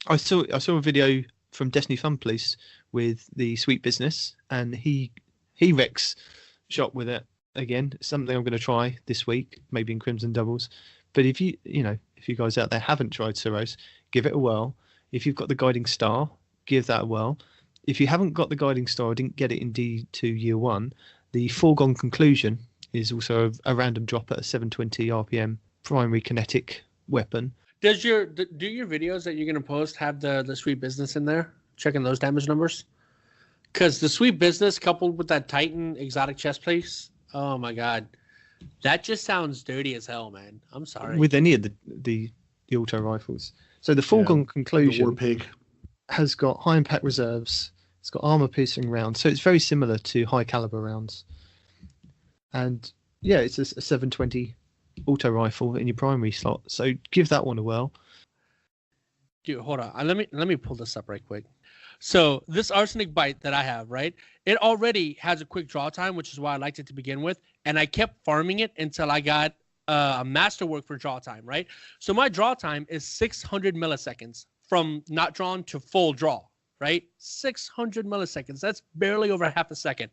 I saw a video from Destiny Fun Police with the sweet business, and he wrecks shot with it again. Something I'm going to try this week, maybe in Crimson doubles. But if you guys out there haven't tried Suros, give it a whirl. If you've got the Guiding Star, give that a whirl. If you haven't got the Guiding Star, I didn't get it in D2 year 1, the Foregone Conclusion is also a random drop at a 720 RPM primary kinetic weapon. Do your videos that you're going to post have the sweet business in there? Checking those damage numbers? Because the sweet business coupled with that Titan exotic chest piece, oh my God. That just sounds dirty as hell, man. I'm sorry. With any of the auto rifles. So the Foregone Conclusion the War Pig has got high impact reserves. It's got armor piercing rounds, so it's very similar to high caliber rounds. And yeah, it's a 720 auto rifle in your primary slot. So give that one a whirl. Dude, hold on. Let me pull this up right quick. So this arsenic bite that I have, right? It already has a quick draw time, which is why I liked it to begin with. And I kept farming it until I got a masterwork for draw time, right? So my draw time is 600 milliseconds from not drawn to full draw, right? 600 milliseconds. That's barely over half a second.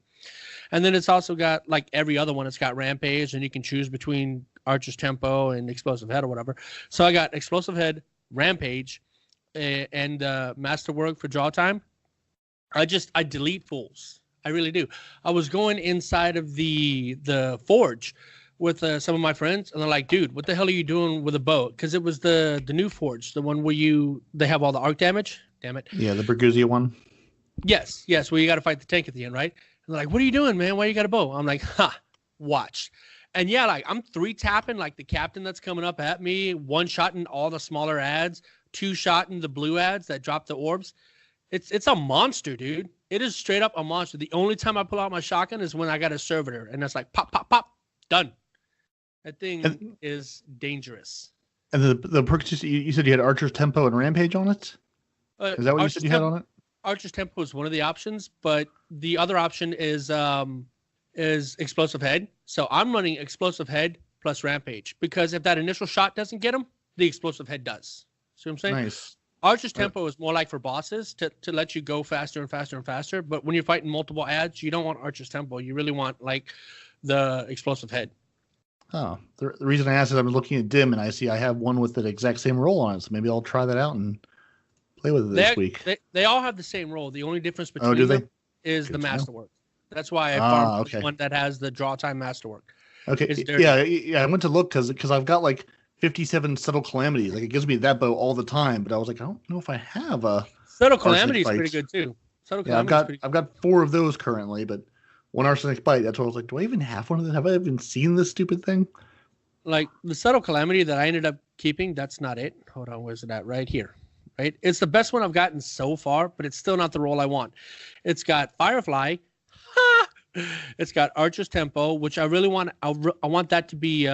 And then it's also got, like every other one, it's got Rampage, and you can choose between Archer's Tempo and Explosive Head or whatever. So I got Explosive Head, Rampage, and Masterwork for draw time. I delete fools. I really do. I was going inside of the Forge with some of my friends, and they're like, dude, what the hell are you doing with a bow? Because it was the new Forge, the one where they have all the arc damage. Damn it. Yeah, the Berguzia one. Yes, where you got to fight the tank at the end, right? And they're like, what are you doing, man? Why you got a bow? I'm like, watch. And yeah, like I'm 3-tapping like the captain that's coming up at me, 1-shotting all the smaller ads, 2-shotting the blue ads that drop the orbs. It's a monster, dude. It is straight up a monster. The only time I pull out my shotgun is when I got a servitor, and that's like pop, pop, pop, done. That thing is dangerous. And the perks you said you had Archer's Tempo and Rampage on it? Is that what you said you had on it? Archer's Tempo is one of the options, but the other option is Explosive Head. So I'm running Explosive Head plus Rampage because if that initial shot doesn't get him, the explosive head does. See what I'm saying? Nice. Archer's Tempo is more like for bosses to let you go faster and faster and faster. But when you're fighting multiple ads, you don't want Archer's Tempo. You really want like the explosive head. Oh, the reason I asked is I'm looking at Dim and I see I have one with the exact same roll on it. So maybe I'll try that out and play with it this week. They all have the same roll. The only difference Oh, between do they? them is Good the to know. masterwork. That's why I farmed okay. one that has the draw time masterwork. Okay. It's dirty. Yeah. I went to look because I've got like 57 subtle calamities. Like it gives me that bow all the time, but I was like, I don't know if I have a. Subtle Calamity is Arsenic pretty Bites. good too. Subtle Yeah, Calamity I've got 4 of those currently, but one arsenic bite. That's why I was like, do I even have one of them? Have I even seen this stupid thing? Like the Subtle Calamity that I ended up keeping, that's not it. Hold on, where's it at? Right here. Right? It's the best one I've gotten so far, but it's still not the roll I want. It's got Firefly. It's got Archer's Tempo, which I really want. I want that to be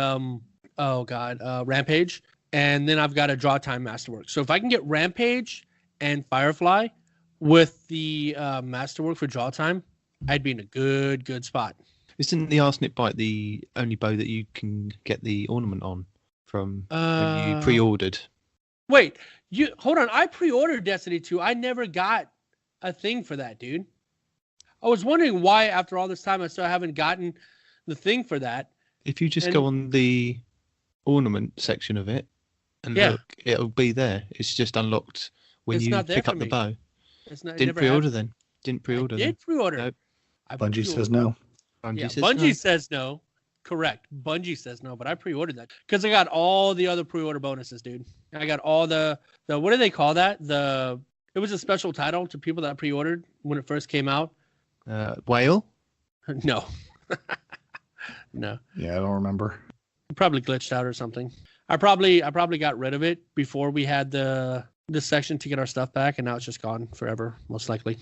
Rampage. And then I've got a draw time masterwork. So if I can get Rampage and Firefly with the masterwork for draw time, I'd be in a good spot. Isn't the Arsenic Bite the only bow that you can get the ornament on from when you pre-ordered? Wait, hold on. I pre-ordered Destiny 2. I never got a thing for that, dude. I was wondering why, after all this time, I still haven't gotten the thing for that. If you just go on the ornament section of it and look, it'll be there. It's just unlocked when you pick up the bow. Didn't pre-order then. Didn't pre-order. I did pre-order. Nope. Bungie says no. Bungie says no. Correct. Bungie says no, but I pre-ordered that because I got all the other pre-order bonuses, dude. I got all the what do they call that? It was a special title to people that pre-ordered when it first came out. Whale? No. No. Yeah, I don't remember. It probably glitched out or something. I probably got rid of it before we had this section to get our stuff back, and now it's just gone forever, most likely.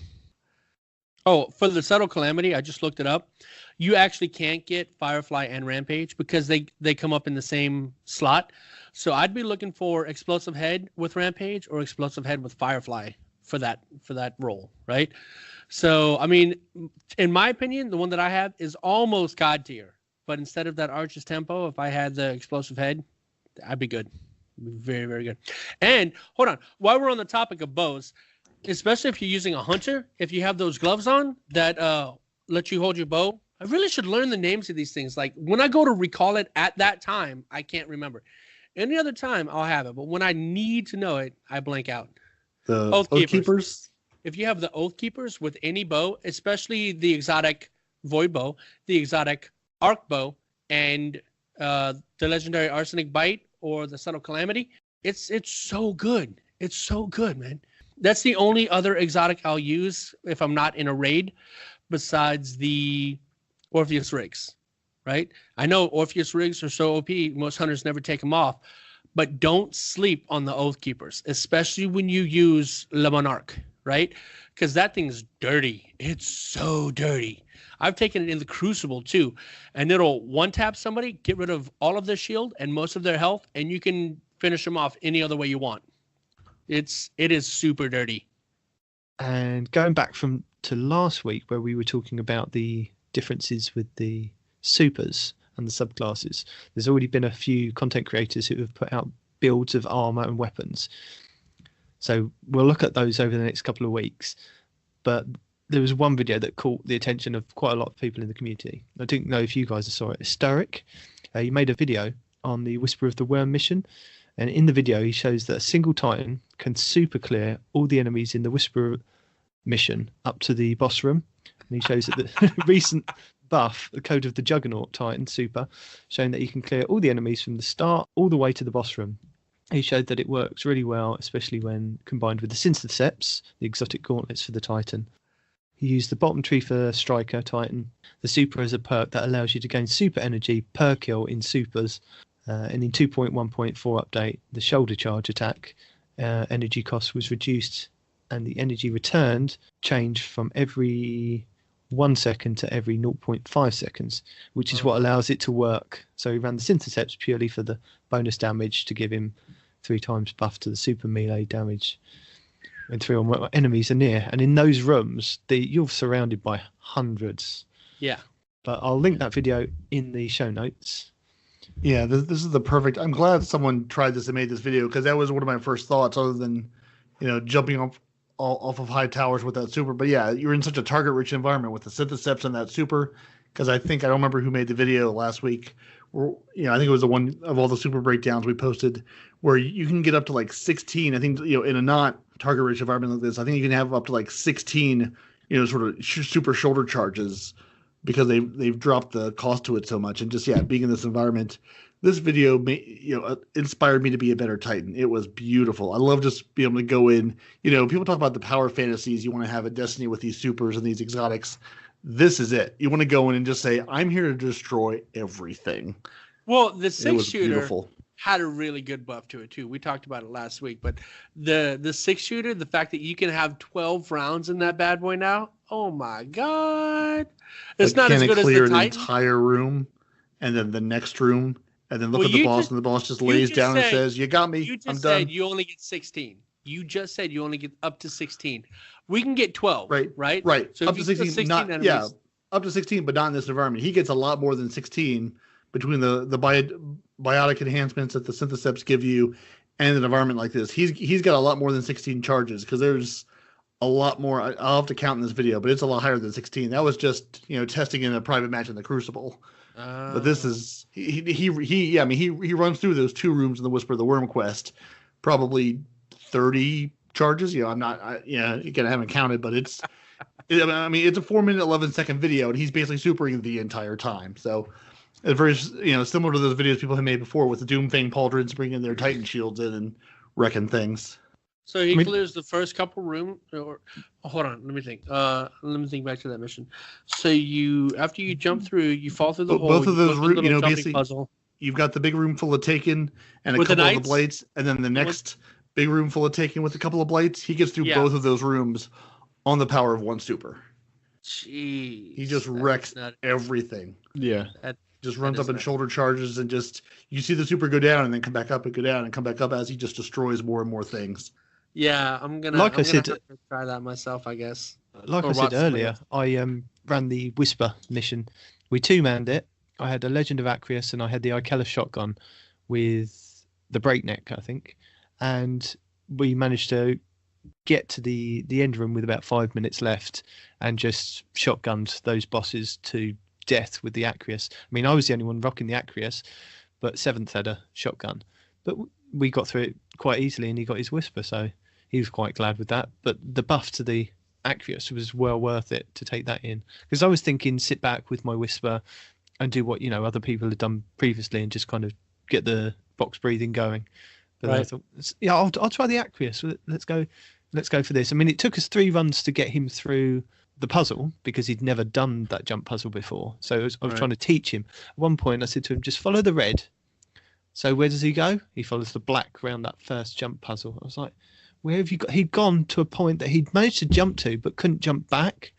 Oh, for the Subtle Calamity, I just looked it up. You actually can't get Firefly and Rampage because they come up in the same slot. So I'd be looking for Explosive Head with Rampage or Explosive Head with Firefly for that role, right? So, I mean, in my opinion, the one that I have is almost God tier. But instead of that Archer's Tempo, if I had the Explosive Head, I'd be good. Very, very good. And hold on, while we're on the topic of bows, especially if you're using a hunter, if you have those gloves on that let you hold your bow, I really should learn the names of these things. Like when I go to recall it at that time, I can't remember. Any other time, I'll have it. But when I need to know it, I blank out. The Oath Keepers? If you have the Oath Keepers with any bow, especially the exotic Void Bow, the exotic Arc Bow, and the legendary Arsenic Bite or the Subtle Calamity, it's so good. It's so good, man. That's the only other exotic I'll use if I'm not in a raid besides the Orpheus Rigs, right? I know Orpheus Rigs are so OP, most hunters never take them off, but don't sleep on the Oath Keepers, especially when you use Le Monarque, right? Because that thing's dirty. It's so dirty. I've taken it in the Crucible too, and it'll one-tap somebody, get rid of all of their shield and most of their health, and you can finish them off any other way you want. It is super dirty. And going back to last week where we were talking about the differences with the supers and the subclasses, there's already been a few content creators who have put out builds of armor and weapons. So we'll look at those over the next couple of weeks. But there was one video that caught the attention of quite a lot of people in the community. I didn't know if you guys saw it. Steric, he made a video on the Whisper of the Worm mission. And in the video, he shows that a single Titan can super clear all the enemies in the Whisper mission up to the boss room. And he shows that the recent buff, the Code of the Juggernaut Titan super, showing that you can clear all the enemies from the start all the way to the boss room. He showed that it works really well, especially when combined with the Syntheseps, the exotic gauntlets for the Titan. He used the bottom tree for Striker Titan, the super as a perk that allows you to gain super energy per kill in supers. And in 2.1.4 update, the shoulder charge attack energy cost was reduced, and the energy returned changed from every 1 second to every 0.5 seconds, which is what allows it to work. So he ran the Syntheseps purely for the bonus damage to give him 3 times buff to the super melee damage when 3 or more enemies are near. And in those rooms, you're surrounded by hundreds. Yeah. But I'll link that video in the show notes. Yeah, this is the perfect. I'm glad someone tried this and made this video because that was one of my first thoughts, other than, jumping off of high towers with that super. But yeah, you're in such a target-rich environment with the Syntheseps and that super. Because I don't remember who made the video last week. Where, I think it was the one of all the super breakdowns we posted, where you can get up to like 16. I think in a not target-rich environment like this, I think you can have up to like 16, sort of super shoulder charges because they've dropped the cost to it so much. And just being in this environment, this video inspired me to be a better Titan. It was beautiful. I love just being able to go in. People talk about the power fantasies you want to have a Destiny with these supers and these exotics. This is it. You want to go in and just say, I'm here to destroy everything. Well, the 6-shooter beautiful. had a really good buff to it too. We talked about it last week, but the 6-shooter, the fact that you can have 12 rounds in that bad boy now, oh my god. It's not as good as the Titan. Clear an entire room and then the next room and then look at the boss and the boss just lays down and says, you got me. You just I'm said done. you only get 16. You just said you only get up to 16. We can get 12, right? Right. So up to 16, up to 16, but not in this environment. He gets a lot more than 16 between the biotic enhancements that the Syntheseps give you and an environment like this. He's got a lot more than 16 charges because there's a lot more. I'll have to count in this video, but it's a lot higher than 16. That was just testing in a private match in the Crucible. But this is he runs through those 2 rooms in the Whisper of the Worm quest, probably 30 charges. Again, I haven't counted, but it's a 4-minute 11-second video, and he's basically supering the entire time. So it's very similar to those videos people have made before with the Doomfang Pauldrons bringing their Titan shields in and wrecking things. So he clears the first couple hold on, let me think. Let me think back to that mission. So after you jump through, you fall through the hole. Both of those rooms, basically, puzzle. You've got the big room full of Taken and a couple of the blades, and then the next big room full of Taken with a couple of blades. He gets through both of those rooms on the power of 1 super. Jeez. He just wrecks everything. Yeah. Just runs up in shoulder charges and you see the super go down and then come back up and go down and come back up as he just destroys more and more things. Yeah, I'm gonna have to try that myself, I guess. Like I said earlier, I ran the Whisper mission. We 2-manned it. I had a Legend of Acrius and I had the Ikela shotgun with the Breakneck, I think. And we managed to get to the end room with about 5 minutes left and just shotgunned those bosses to death with the Acrius. I mean, I was the only one rocking the Acrius, but 7th had a shotgun. But we got through it quite easily and he got his Whisper, so he was quite glad with that. But the buff to the Acrius was well worth it to take that in. Because I was thinking sit back with my Whisper and do what other people had done previously and just kind of get the box breathing going. But I thought, I'll try the Acrius. Let's go for this. I mean, it took us 3 runs to get him through the puzzle because he'd never done that jump puzzle before. So I was trying to teach him. At one point, I said to him, just follow the red. So where does he go? He follows the black around that first jump puzzle. I was like, where have you got? He'd gone to a point that he'd managed to jump to, but couldn't jump back.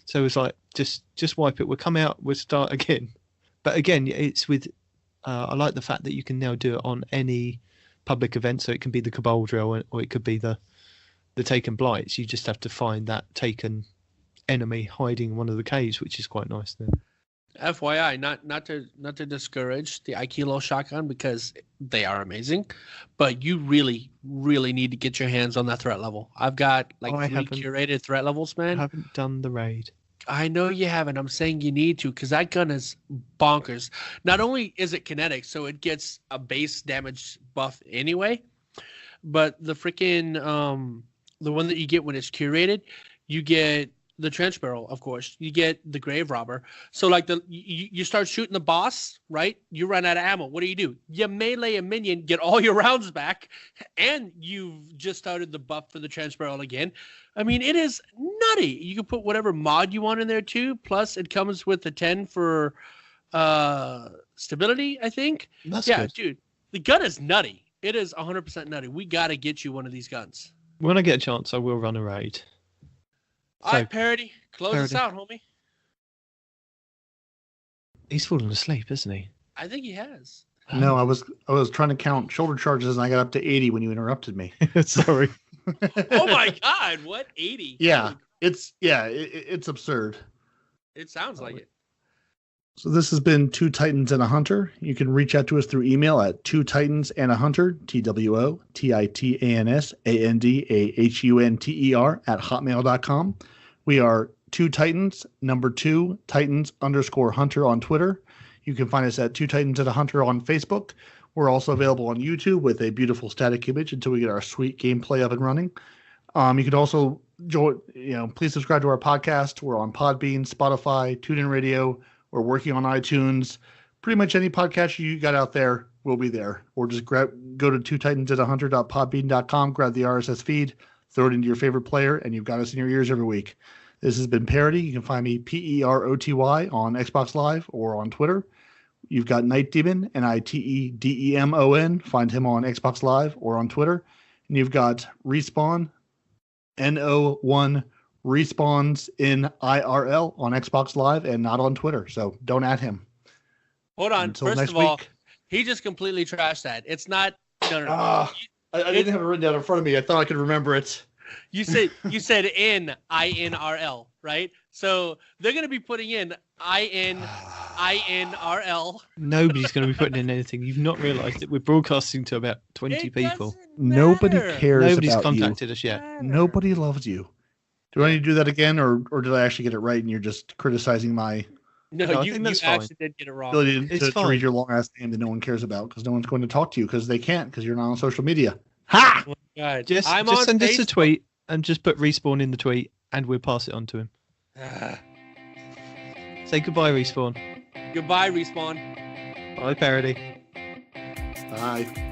So it was like, just wipe it. We'll come out. We'll start again. But again, it's with. I like the fact that you can now do it on any public event. So it can be the Cabal drill, or it could be the Taken Blights. You just have to find that Taken enemy hiding in one of the caves, which is quite nice. Then. FYI, not to discourage the Aikilo shotgun because they are amazing, but you really need to get your hands on that threat level. I've got 3 curated threat levels, man. I haven't done the raid. I know you haven't. I'm saying you need to because that gun is bonkers. Not only is it kinetic, so it gets a base damage buff anyway, but the freaking the one that you get when it's curated, you get the trench barrel, of course. You get the grave robber. So you start shooting the boss, right? You run out of ammo. What do? You melee a minion, get all your rounds back, and you've just started the buff for the trench barrel again. I mean, it is nutty. You can put whatever mod you want in there too. Plus, it comes with the 10 for stability, I think. That's good. Dude, the gun is nutty. It is 100% nutty. We got to get you one of these guns. When I get a chance, I will run a raid. All right, Parody, close us out, homie. He's fallen asleep, isn't he? I think he has. No, I was trying to count shoulder charges and I got up to 80 when you interrupted me. Sorry. Oh my God! What 80? Yeah, it's absurd. It sounds like it. So this has been Two Titans and a Hunter. You can reach out to us through email at Two Titans and a Hunter, TWOTITANSANDAHUNTER @hotmail.com. We are Two Titans, number 2, Titans_Hunter on Twitter. You can find us at Two Titans and a Hunter on Facebook. We're also available on YouTube with a beautiful static image until we get our sweet gameplay up and running. You can also join, please subscribe to our podcast. We're on Podbean, Spotify, TuneIn Radio. We're working on iTunes. Pretty much any podcast you got out there will be there. Or just go to twotitansandahunter.podbean.com, grab the RSS feed, throw it into your favorite player, and you've got us in your ears every week. This has been Parody. You can find me PEROTY on Xbox Live or on Twitter. You've got Night Demon, NITEDEMON. Find him on Xbox Live or on Twitter. And you've got Respawn, NO1 Respawns in IRL on Xbox Live and not on Twitter. So don't add him. Hold on. Until First next of all, week. he just completely trashed that. It's not. No. I didn't have it written down in front of me. I thought I could remember it. You said INRL, right? So they're going to be putting in INRL. Nobody's going to be putting in anything. You've not realised that we're broadcasting to about 20 people. Doesn't Nobody matter. cares Nobody's about contacted us yet. Matter. you. Nobody loves you. Do I need to do that again, or did I actually get it right and you're just criticizing my No, No, I you think that's actually fine. did get it wrong. ability It's to fine. read your long-ass name that no one cares about because no one's going to talk to you because they can't because you're not on social media? Ha! God, Just I'm on send us a Facebook. tweet and just put Respawn in the tweet and we'll pass it on to him. Say goodbye, Respawn. Goodbye, Respawn. Bye, Parody. Bye.